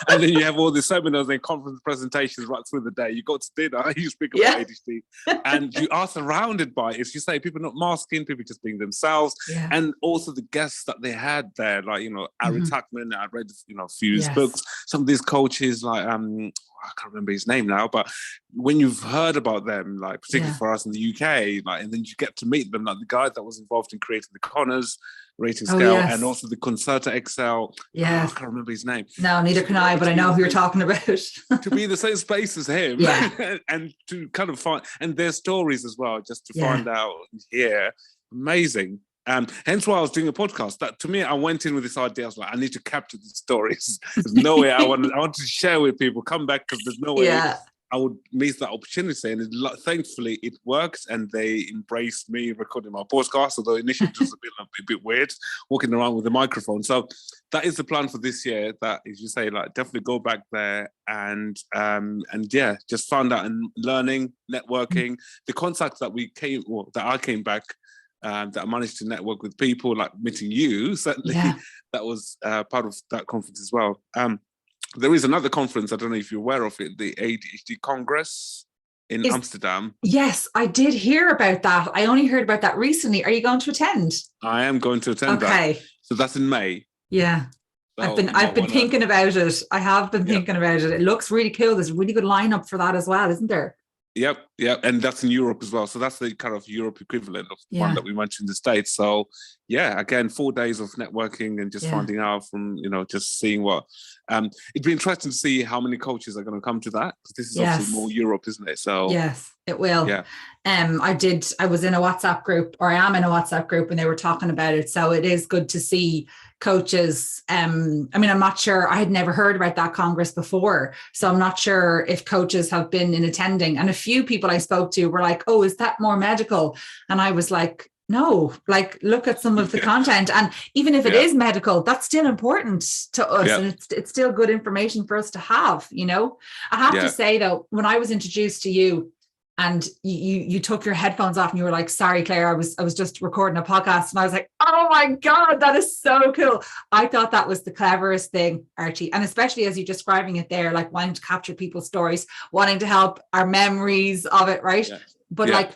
And then you have all the seminars and conference presentations right through the day. You go to dinner, you speak about ADHD. And you are surrounded by it. As you say, people not masking, people just being themselves. Yeah. And also the guests that they had there, like, Ari Tuckman, I read, a few of his books. Some of these coaches, like, I can't remember his name now, but when you've heard about them, like particularly for us in the UK, like, and then you get to meet them, like the guy that was involved in creating the Connors rating scale and also the Concerta Excel. Yes. I can't remember his name. No, neither can I, but I know who you're talking about. To be in the same space as him and to kind of find, and their stories as well, just to find out here. Amazing. Hence why I was doing a podcast. That to me, I went in with this idea. I was like, I need to capture these stories. There's no way I want to share with people. Come back, because there's no way I would miss that opportunity. And thankfully, it worked, and they embraced me recording my podcast. Although initially it was a bit weird walking around with a microphone. So that is the plan for this year. That, as you say, like definitely go back there and just find out and learning, networking, the contacts that I came back. That I managed to network with people, like meeting you, certainly that was part of that conference as well. There is another conference, I don't know if you're aware of it, the ADHD Congress in Amsterdam. Yes, I did hear about that. I only heard about that recently. Are you going to attend? I am going to attend that. So that's in May. Yeah. So I've been thinking about it. I have been thinking about it. It looks really cool. There's a really good lineup for that as well, isn't there? Yep. And that's in Europe as well. So that's the kind of Europe equivalent of one that we mentioned in the States. So again, 4 days of networking and just finding out from, just seeing what, it'd be interesting to see how many coaches are going to come to that, because this is obviously more Europe, isn't it? So yes, it will. Yeah. I was in a WhatsApp group, or I am in a WhatsApp group, and they were talking about it. So it is good to see coaches. I'm not sure, I had never heard about that Congress before. So I'm not sure if coaches have been in attending. And a few people I spoke to were like, oh, is that more medical? And I was like, no, like look at some of the content. And even if it is medical, that's still important to us. And it's still good information for us to have, I have to say though, when I was introduced to you, and you took your headphones off and you were like, sorry, Claire, I was just recording a podcast. And I was like, oh my God, that is so cool. I thought that was the cleverest thing, Archie. And especially as you're describing it there, like wanting to capture people's stories, wanting to help our memories of it, right? Yeah. But like,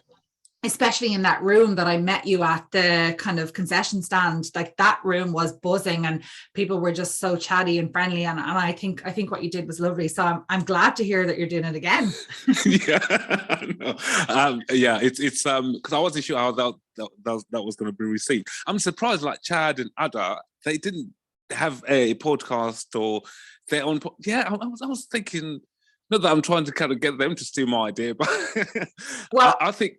especially in that room that I met you at, the kind of concession stand, like that room was buzzing and people were just so chatty and friendly. And I think what you did was lovely. So I'm glad to hear that you're doing it again. It's because I wasn't sure how that was going to be received. I'm surprised, like Chad and Ada, they didn't have a podcast or their own. I was thinking, not that I'm trying to kind of get them to steal my idea, but I think.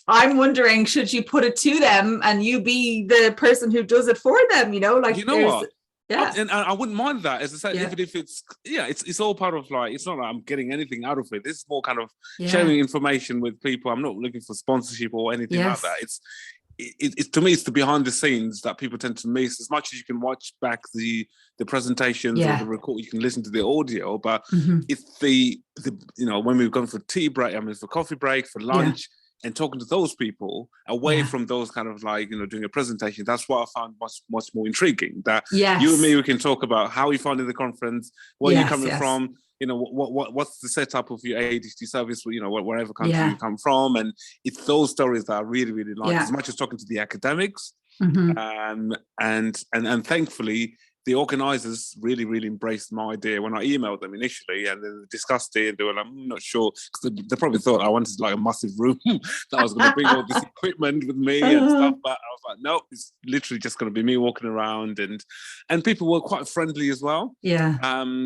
I'm wondering, should you put it to them and you be the person who does it for them? What? Yeah, and I wouldn't mind that. As I say, even if it's all part of, like, it's not like I'm getting anything out of it. This is more kind of sharing information with people. I'm not looking for sponsorship or anything like that. It's to me, it's the behind the scenes that people tend to miss. As much as you can watch back the presentations or the record, you can listen to the audio, but it's the when we've gone for tea break, for coffee break, for lunch. And talking to those people away from those kind of like, doing a presentation, that's what I found much more intriguing. That you and me, we can talk about how you found the conference, where you're coming from, what's the setup of your ADHD service, wherever country you come from. And it's those stories that I really, really like, as much as talking to the academics. And thankfully, the organizers really, really embraced my idea when I emailed them initially, and then discussed it, and they were like, I'm not sure, because they probably thought I wanted like a massive room that I was going to bring all this equipment with me and stuff, but I was like, no, it's literally just going to be me walking around, and people were quite friendly as well.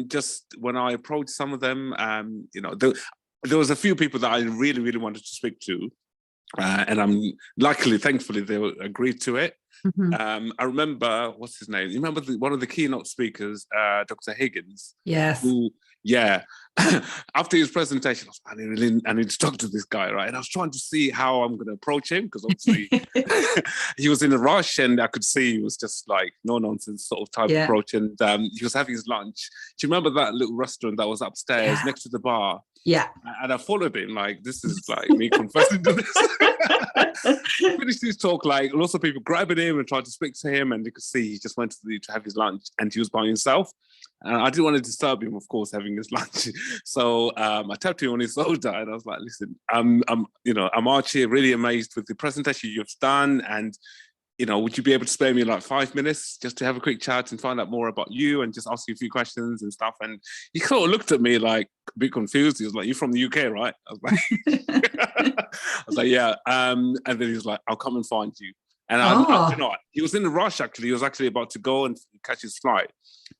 Just when I approached some of them, there was a few people that I really, really wanted to speak to. and thankfully, they agreed to it. Mm-hmm. I remember, what's his name? You remember one of the keynote speakers, Dr. Higgins? Yes. Who, yeah. After his presentation, I was like, I need to talk to this guy, right? And I was trying to see how I'm going to approach him, because obviously he was in a rush, and I could see he was just like no nonsense sort of type approach. And he was having his lunch. Do you remember that little restaurant that was upstairs next to the bar? Yeah. And I followed him, like, this is like me confessing to this. Finished his talk, like lots of people grabbing him and trying to speak to him, and you could see he just went to have his lunch, and he was by himself. And I didn't want to disturb him, of course, having his lunch. So I tapped him on his shoulder, and I was like, listen, I'm Archie, really amazed with the presentation you've done, and would you be able to spare me like 5 minutes just to have a quick chat and find out more about you and just ask you a few questions and stuff? And he sort of looked at me like a bit confused. He was like, "You're from the UK, right?" I was like, "Yeah." And then he was like, "I'll come and find you." And he was in a rush, actually. He was actually about to go and catch his flight.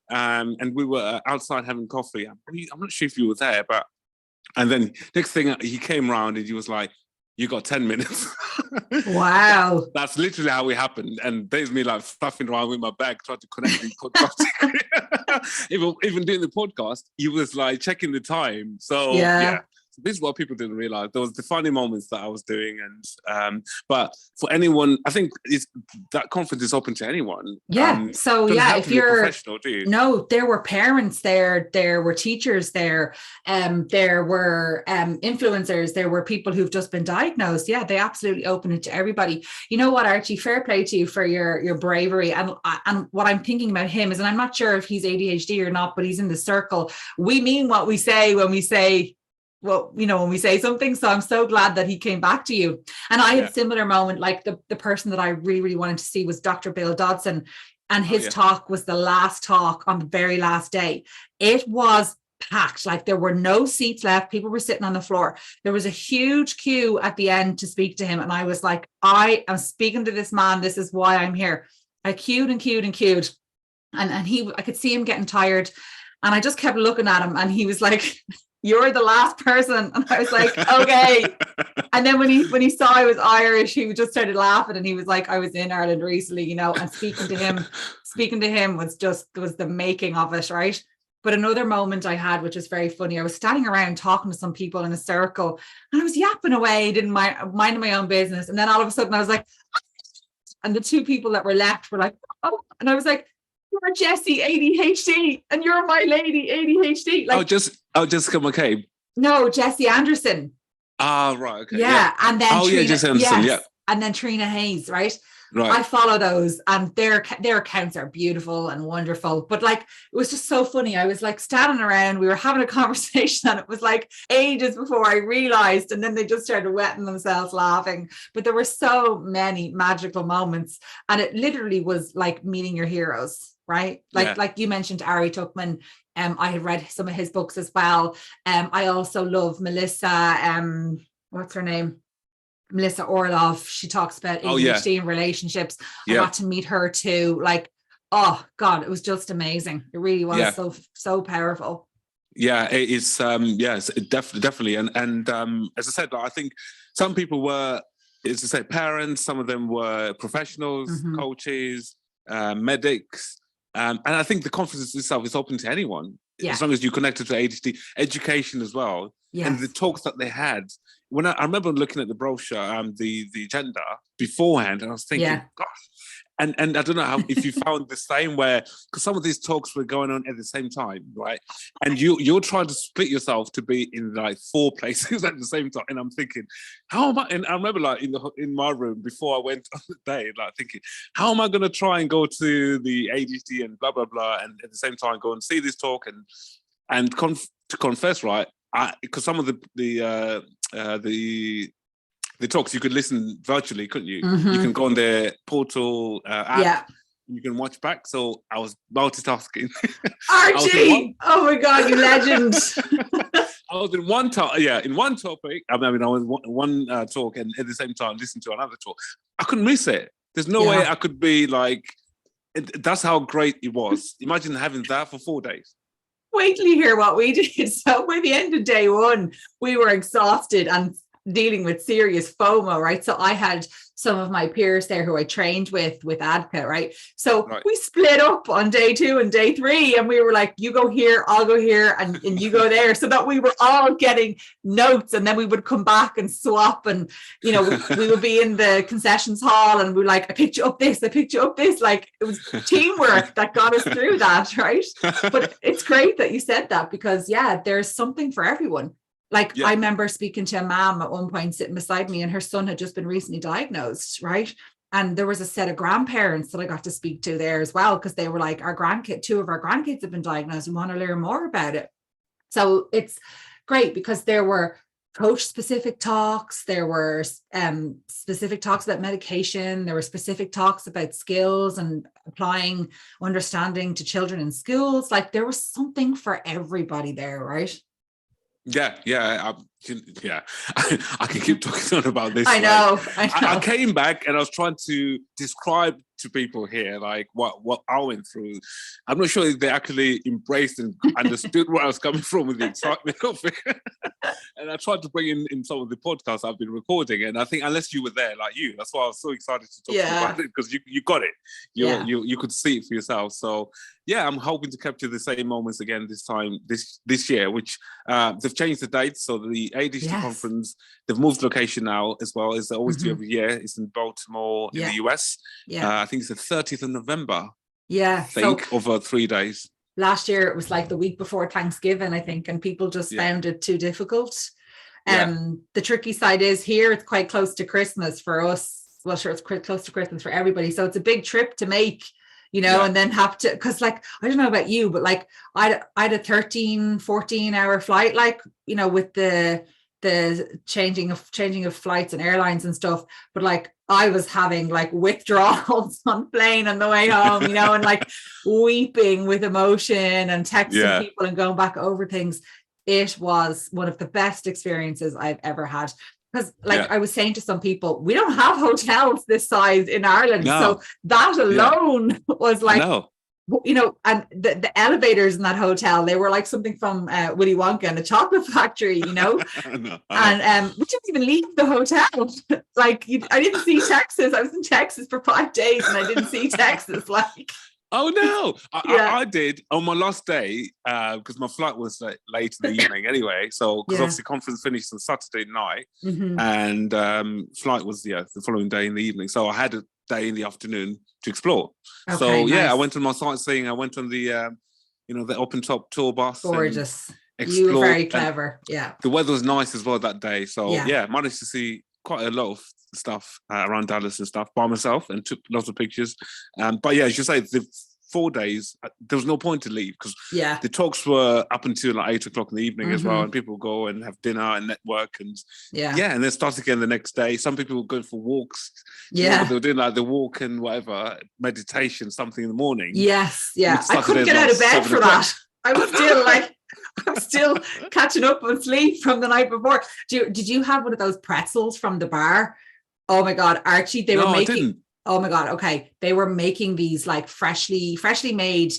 And we were outside having coffee. I'm not sure if you were there, and then next thing he came round and he was like, "You got 10 minutes. Wow. That's literally how it happened. And there's me like fluffing around with my bag, trying to connect the podcast. even doing the podcast, he was like checking the time. So yeah. So this is what people didn't realize. There was the funny moments that I was doing. And but for anyone, I think that conference is open to anyone. Yeah. So yeah, if you're professional, do you? No, there were parents there were teachers there, there were influencers, there were people who've just been diagnosed. Yeah, they absolutely open it to everybody. You know what, Archie, fair play to you for your bravery. And what I'm thinking about him is, and I'm not sure if he's ADHD or not, but he's in the circle. We mean what we say when we say when we say something. So I'm so glad that he came back to you. And I had a similar moment, like the person that I really, really wanted to see was Dr. Bill Dodson. And his talk was the last talk on the very last day. It was packed. Like there were no seats left. People were sitting on the floor. There was a huge queue at the end to speak to him. And I was like, I am speaking to this man. This is why I'm here. I queued and queued and queued. And I could see him getting tired. And I just kept looking at him, and he was like, "You're the last person." And I was like, "Okay." And then when he saw I was Irish, he just started laughing, and he was like, "I was in Ireland recently, and speaking to him was the making of it, right?" But another moment I had, which was very funny, I was standing around talking to some people in a circle, and I was yapping away, didn't minding my own business. And then all of a sudden I was like, and the two people that were left were like, "Oh," and I was like, "You're Jessie, ADHD, and you're my lady, ADHD." Like, Jessica McCabe. No, Jessie Anderson. Right. Okay. Yeah. And then Jessie Anderson. Yes, yeah. And then Trina Hayes, right? Right. I follow those, and their accounts are beautiful and wonderful. But like, it was just so funny. I was like standing around, we were having a conversation, and it was like ages before I realized, and then they just started wetting themselves laughing. But there were so many magical moments, and it literally was like meeting your heroes, right? Like you mentioned Ari Tuckman. I had read some of his books as well. I also love Melissa, what's her name? Melissa Orloff. She talks about ADHD and relationships. I got to meet her too. Like, oh God, it was just amazing. It really was so powerful. Yeah, it's yes, definitely. And as I said, I think some people were, as I said, parents, some of them were professionals, coaches, medics. And I think the conference itself is open to anyone, as long as you're connected to ADHD, education as well. Yes. And the talks that they had, when I remember looking at the brochure, the agenda beforehand, and I was thinking, gosh. And I don't know if you found the same, where, because some of these talks were going on at the same time, right? And you're trying to split yourself to be in like 4 places at the same time. And I'm thinking, how am I? And I remember like in my room before I went on the day, like thinking, how am I going to try and go to the ADHD and blah, blah, blah, and at the same time go and see this talk and to confess, right? Because some of the talks you could listen virtually, couldn't you? You can go on their portal app. You can watch back. So I was multitasking. Archie! Oh my God, you legend. I was in one topic. I was one talk, and at the same time listen to another talk. I couldn't miss it. There's no way I could be like. That's how great it was. Imagine having that for 4 days. Wait till you hear what we did. So by the end of day 1, we were exhausted, and dealing with serious FOMO, right? So I had some of my peers there who I trained with ADVocate, right? So we split up on day 2 and day 3, and we were like, you go here, I'll go here, and you go there, so that we were all getting notes, and then we would come back and swap, and we would be in the concessions hall, and we were like, I picked you up this, like it was teamwork that got us through that, right? But it's great that you said that, because there's something for everyone. Like, I remember speaking to a mom at one point sitting beside me, and her son had just been recently diagnosed, right? And there was a set of grandparents that I got to speak to there as well, because they were like, 2 of our grandkids have been diagnosed and want to learn more about it. So it's great, because there were coach-specific talks, there were specific talks about medication, there were specific talks about skills and applying understanding to children in schools. Like, there was something for everybody there, right? I can keep talking on about this. I know. I came back and I was trying to describe to people here, like, what I went through. I'm not sure if they actually embraced and understood where I was coming from with the excitement of it. And I tried to bring in some of the podcasts I've been recording, and I think unless you were there, like you, that's why I was so excited to talk to you about it, because you got it. You could see it for yourself. So I'm hoping to capture the same moments again this year, which they've changed the date. So the ADHD conference, they've moved location now as well. It's always do every year. It's in Baltimore in the US. I think it's the 30th of November. Over 3 days. Last year it was like the week before Thanksgiving, I think, and people just found it too difficult. The tricky side is here it's quite close to Christmas for us. Well, sure, it's quite close to Christmas for everybody. So it's a big trip to make, and then have to, because like, I don't know about you, but like I had a 13-14 hour flight, like, with the changing of flights and airlines and stuff, but like I was having like withdrawals on plane on the way home, and like weeping with emotion and texting people and going back over things. It was one of the best experiences I've ever had, because like I was saying to some people, we don't have hotels this size in Ireland. So that alone was like, and the elevators in that hotel, they were like something from Willy Wonka and the Chocolate Factory, and we didn't even leave the hotel. Like, I didn't see Texas. I was in Texas for 5 days and I didn't see Texas. Like, oh no, I did on my last day, because my flight was late in the evening anyway. So because obviously conference finished on Saturday night, and flight was the following day in the evening. So I had a day in the afternoon to explore. Nice. I went on my sightseeing. I went on the the open top tour bus. Gorgeous. You were very clever. The weather was nice as well that day. So managed to see quite a lot of stuff around Dallas and stuff by myself, and took lots of pictures. But as you say, the 4 days, there was no point to leave, because the talks were up until like 8 o'clock in the evening as well, and people go and have dinner and network and and then start again the next day. Some people were going for walks. They were doing like the walk and whatever, meditation, something in the morning. I couldn't get out of bed for that. I was still like, I'm still catching up on sleep from the night before. Did you have one of those pretzels from the bar? Oh my God, Archie, they were making. I didn't. Oh my God. Okay. They were making these like freshly made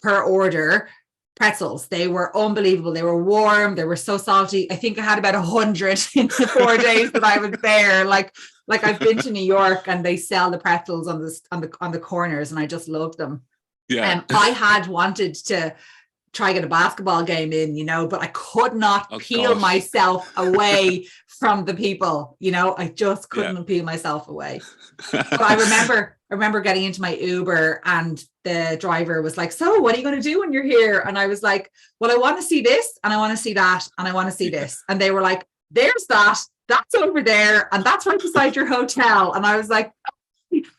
per order pretzels. They were unbelievable. They were warm. They were so salty. I think I had about 100 in the 4 days that I was there. Like I've been to New York and they sell the pretzels on the corners, and I just loved them. I had wanted to try get a basketball game in, but I could not peel myself away from the people, I just couldn't peel myself away. But I remember getting into my Uber, and the driver was like, so what are you going to do when you're here? And I was like, well, I want to see this, and I want to see that, and I want to see this. And they were like, there's that's over there, and that's right beside your hotel. And I was like,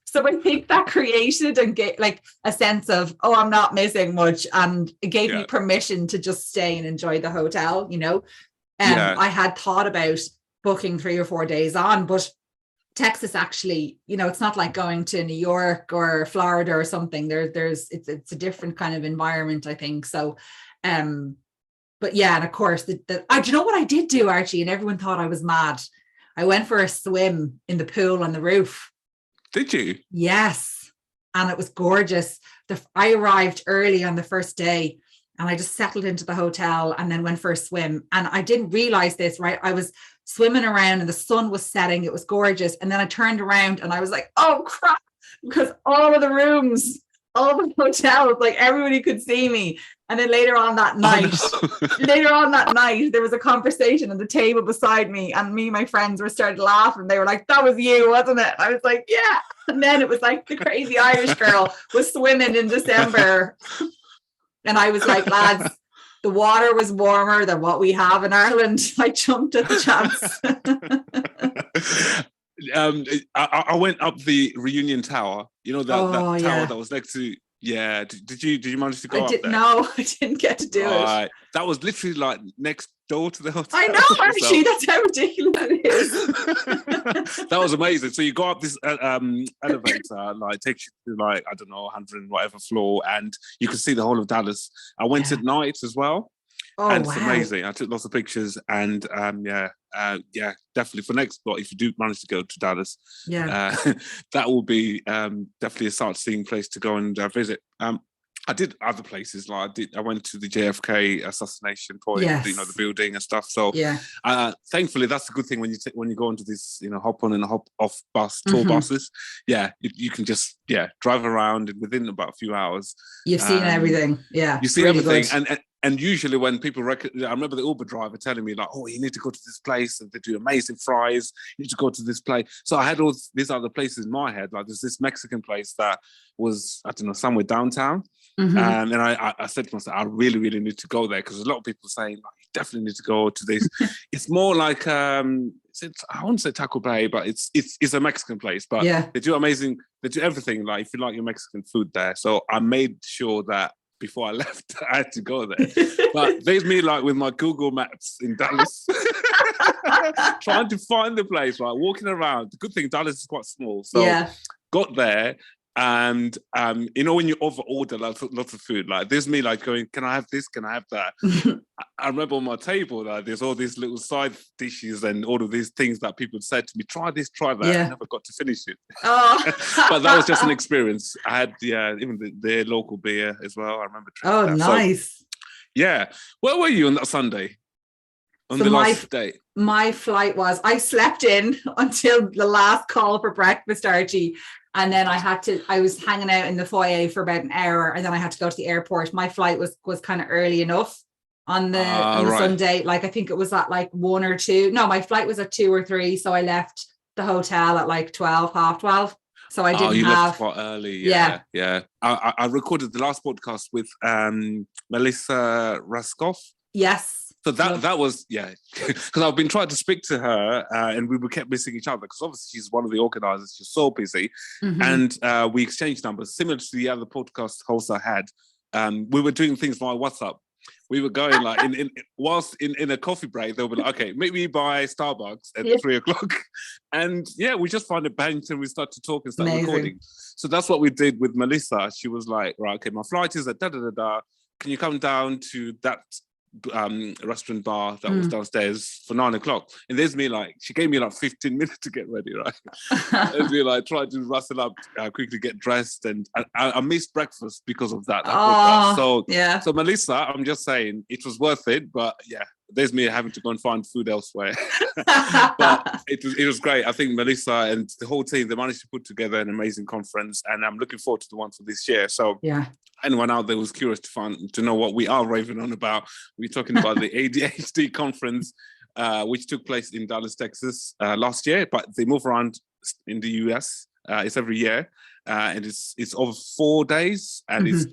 so I think that created and get like a sense of, I'm not missing much. And it gave me permission to just stay and enjoy the hotel, I had thought about booking 3 or 4 days on, but Texas actually, it's not like going to New York or Florida or something. It's a different kind of environment, I think. So, but and of course, do you know what I did do, Archie? And everyone thought I was mad. I went for a swim in the pool on the roof. Did you? Yes. And it was gorgeous. I arrived early on the first day, and I just settled into the hotel and then went for a swim. And I didn't realize this, right? I was swimming around and the sun was setting. It was gorgeous. And then I turned around and I was like, oh crap, because all of the rooms, all the hotels, like everybody could see me. And then later on that night, there was a conversation at the table beside me, and me and my friends were started laughing. They were like, that was you, wasn't it? I was like, yeah. And then it was like the crazy Irish girl was swimming in December. And I was like, lads, the water was warmer than what we have in Ireland. I jumped at the chance. I went up the Reunion Tower, you know, that tower that was next to, did you manage to go up there? No, I didn't get to do it. That was literally like next door to the hotel. I know, Archie, that's how ridiculous it is. That was amazing. So you go up this elevator, like takes you to like, I don't know, 100 and whatever floor, and you can see the whole of Dallas. I went at night as well. Oh, and it's amazing. I took lots of pictures, and definitely for next spot, if you do manage to go to Dallas, that will be definitely a sightseeing place to go and visit. I did other places, like I went to the JFK assassination point, you know, the building and stuff. So thankfully, that's a good thing when you go into this, you know, hop on and hop off tour buses. Yeah, you can just drive around, and within about a few hours, you've seen everything. Yeah, you see really everything, and usually when people I remember the Uber driver telling me like, oh, you need to go to this place and they do amazing fries. You need to go to this place. So I had all these other places in my head. Like there's this Mexican place that was, I don't know, somewhere downtown. And I said to myself, I really, really need to go there, because a lot of people are saying, like, you definitely need to go to this. It's more like, I wouldn't say Taco Bay, but it's a Mexican place. But they do everything. Like if you like your Mexican food there. So I made sure that before I left, I had to go there. But there's me like with my Google Maps in Dallas, trying to find the place, like walking around. The good thing, Dallas is quite small. So got there. And you know, when you order lots of food, like there's me like going, can I have this? Can I have that? I remember on my table that there's all these little side dishes and all of these things that people said to me, try this, try that. I never got to finish it. But that was just an experience. I had even their local beer as well. I remember drinking that. Nice. So, where were you on that Sunday? On the last day? My flight was, I slept in until the last call for breakfast, Archie. And then I was hanging out in the foyer for about an hour, and then I had to go to the airport. My flight was kind of early enough on the Sunday. Like, I think it was at like 1 or 2. No, my flight was at 2 or 3. So I left the hotel at like 12, half 12. So I didn't left quite early. Yeah. I recorded the last podcast with Melissa Raskoff. Yes. So that was, because I've been trying to speak to her and we kept missing each other, because obviously she's one of the organisers. She's so busy. And we exchanged numbers. Similar to the other podcast hosts I had, we were doing things via WhatsApp. We were going like, whilst in a coffee break, they'll be like, okay, meet me by Starbucks at 3 o'clock. And we just find a bench and we start to talk and start recording. So that's what we did with Melissa. She was like, right, okay, my flight is at da-da-da-da. Can you come down to that restaurant bar that was downstairs for 9 o'clock? And there's me like, she gave me like 15 minutes to get ready, right? And we like tried to rustle up, quickly get dressed, and I missed breakfast because of that. So Melissa, I'm just saying it was worth it, but there's me having to go and find food elsewhere. But it was great. I think Melissa and the whole team, they managed to put together an amazing conference, and I'm looking forward to the one for this year. So anyone out there who's curious to know what we are raving on about, we're talking about the ADHD conference, which took place in Dallas, Texas last year, but they move around in the US. It's every year, and it's over 4 days, and it's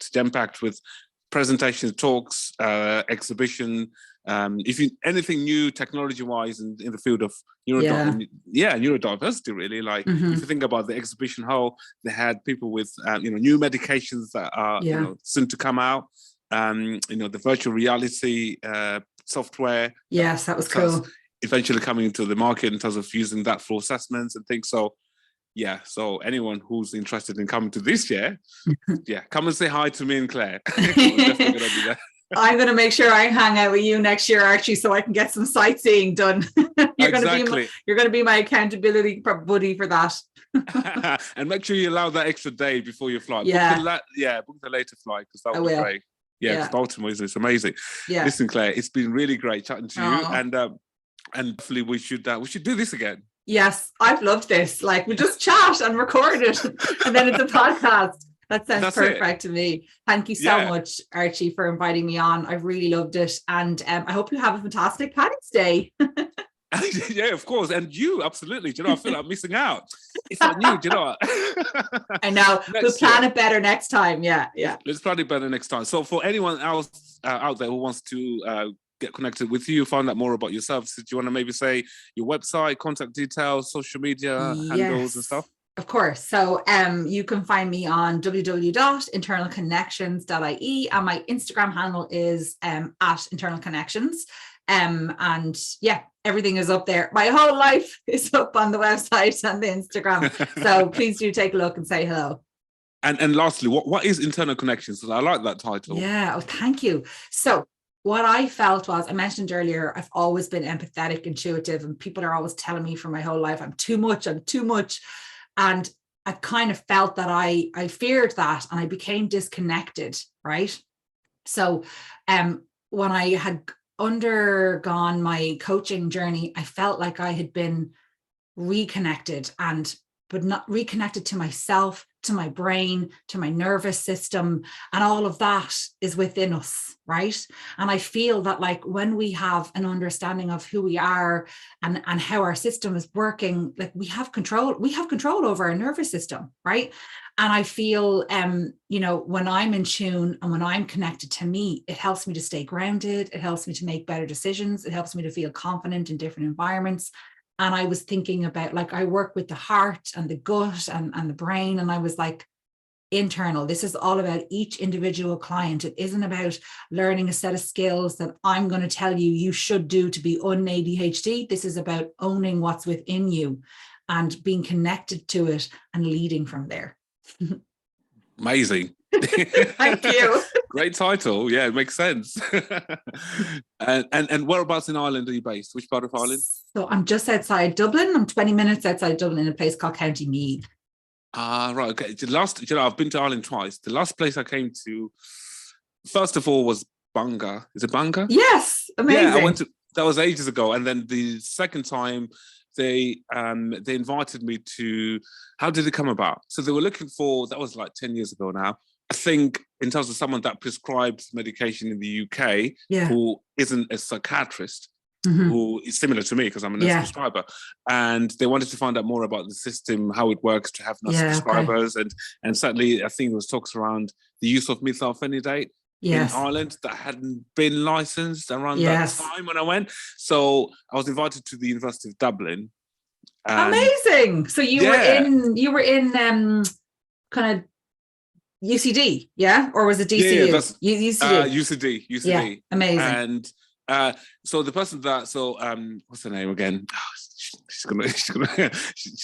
jam-packed with presentations, talks, exhibition. If you anything new technology-wise in the field of neurodiversity, really. Like if you think about the exhibition hall, they had people with new medications that are soon to come out. The virtual reality software. Yes, that was cool. Eventually coming into the market in terms of using that for assessments and things. So so anyone who's interested in coming to this year, come and say hi to me and Claire. We're definitely gonna be there. I'm going to make sure I hang out with you next year, Archie, so I can get some sightseeing done. You're going to be my accountability buddy for that. And make sure you allow that extra day before your flight. Book the later flight, because that would be great. Because Baltimore is amazing. Listen, Claire, it's been really great chatting to you, and And definitely we should do this again. Yes, I've loved this. Like, we just chat and record it, and then it's a podcast. That sounds perfect to me. Thank you so much, Archie, for inviting me on. I really loved it. And I hope you have a fantastic Paddy's Day. Yeah, of course. And you, absolutely. Do you know, I feel like missing out. It's on you, do you know? I know. We'll plan it better next time. Yeah. Let's plan it better next time. So for anyone else out there who wants to get connected with you, find out more about your services, do you want to maybe say your website, contact details, social media handles and stuff? Of course. So you can find me on www.internalconnections.ie, and my Instagram handle is at Internal Connections. And yeah, everything is up there. My whole life is up on the website and the Instagram. So please do take a look and say hello. And lastly, what is Internal Connections? I like that title. Yeah. Oh, thank you. So what I felt was, I mentioned earlier, I've always been empathetic, intuitive, and people are always telling me for my whole life, I'm too much. And I kind of felt that I feared that, and I became disconnected, right? So when I had undergone my coaching journey, I felt like I had been reconnected, but not reconnected to myself, to my brain, to my nervous system, and all of that is within us, right? And I feel that, like, when we have an understanding of who we are and how our system is working, like, we have control over our nervous system, right? And I feel, when I'm in tune and when I'm connected to me, it helps me to stay grounded. It helps me to make better decisions. It helps me to feel confident in different environments. And I was thinking about, like, I work with the heart and the gut and the brain. And I was like, internal. This is all about each individual client. It isn't about learning a set of skills that I'm going to tell you should do to be un-ADHD. This is about owning what's within you and being connected to it and leading from there. Amazing. Thank you. Great title. Yeah, it makes sense. and whereabouts in Ireland are you based? Which part of Ireland? So I'm just outside Dublin. I'm 20 minutes outside Dublin in a place called County Meath. Right. Okay. I've been to Ireland twice. The last place I came to, first of all, was Bangor. Is it Bangor? Yes. Amazing. Yeah, I went to. That was ages ago. And then the second time, they invited me to. How did it come about? So they were looking for. That was like 10 years ago now. I think in terms of someone that prescribes medication in the UK, who isn't a psychiatrist, who is similar to me because I'm a nurse prescriber, and they wanted to find out more about the system, how it works to have nurse prescribers, and certainly I think there was talks around the use of methylphenidate in Ireland that hadn't been licensed around that time when I went. So I was invited to the University of Dublin. Amazing. So you were in kind of UCD, or was it DCU? UCD. Yeah, amazing. And so the person that, what's her name again? She's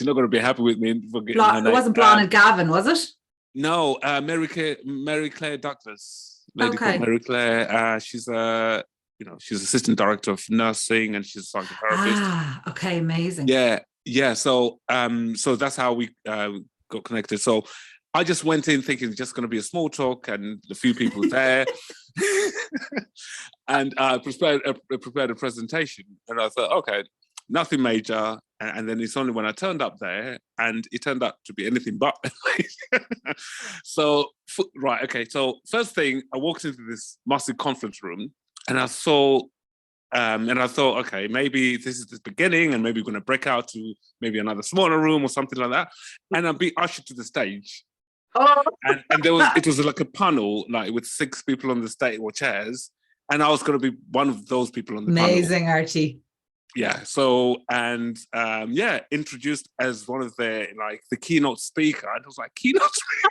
not gonna be happy with me for getting her name. It wasn't Blonde Gavin, was it? No, Mary Claire Douglas. Lady called Mary Claire. She's she's assistant director of nursing and she's a psychotherapist. Okay, amazing. Yeah. So that's how we got connected. So I just went in thinking it's just going to be a small talk and a few people there. And I prepared a presentation. And I thought, okay, nothing major. And then it's only when I turned up there and it turned out to be anything but. So first thing, I walked into this massive conference room and I saw, and I thought, okay, maybe this is the beginning and maybe we're going to break out to maybe another smaller room or something like that. And I'll be ushered to the stage. Oh. And it was like a panel, like with 6 people on the stage or chairs, and I was going to be one of those people on the panel. Amazing, Archie. Yeah. So introduced as one of the keynote speaker. And I was like, keynote speaker.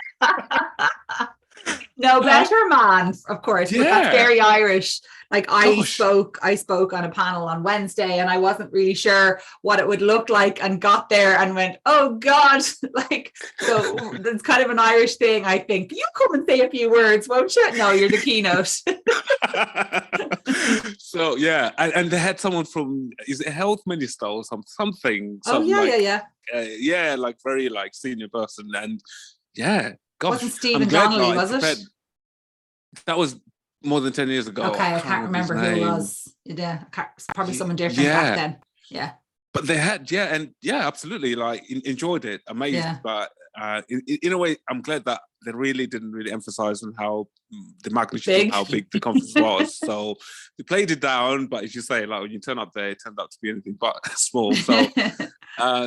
No better man, of course. But that's very Irish. Like I spoke on a panel on Wednesday and I wasn't really sure what it would look like and got there and went, oh God, so that's kind of an Irish thing, I think. You come and say a few words, won't you? No, you're the keynote. So and they had someone from, is it health minister or something? Like very like senior person, and gosh, wasn't Stephen Donnelly, was it? That was more than 10 years ago. Okay, I can't remember who it was. Yeah, it's probably someone different back then. Yeah. But they had, absolutely, like enjoyed it, amazed. Yeah. But in a way, I'm glad that they really didn't emphasize on how the magnitude of how big the conference was. So they played it down, but as you say, like when you turn up there, it turned out to be anything but small. So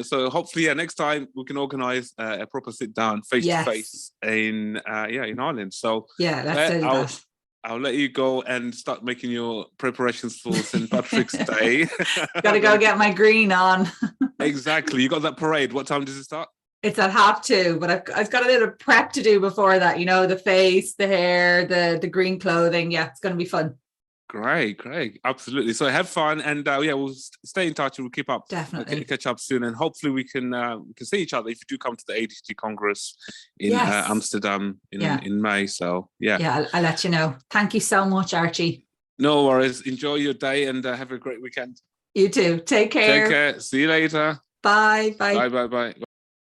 so hopefully, next time we can organise a proper sit down face to face in Ireland. So let's do that. I'll let you go and start making your preparations for St. Patrick's Day. Gotta go get my green on. Exactly. You got that parade. What time does it start? It's at 2:30, but I've got a little prep to do before that. You know, the face, the hair, the green clothing. Yeah, it's going to be fun. Great. Absolutely. So have fun, and we'll stay in touch and we'll keep up. Definitely. Catch up soon, and hopefully we can see each other if you do come to the ADHD Congress in Amsterdam in May. So I'll let you know. Thank you so much, Archie. No worries. Enjoy your day and have a great weekend. You too. Take care. See you later. Bye. Bye.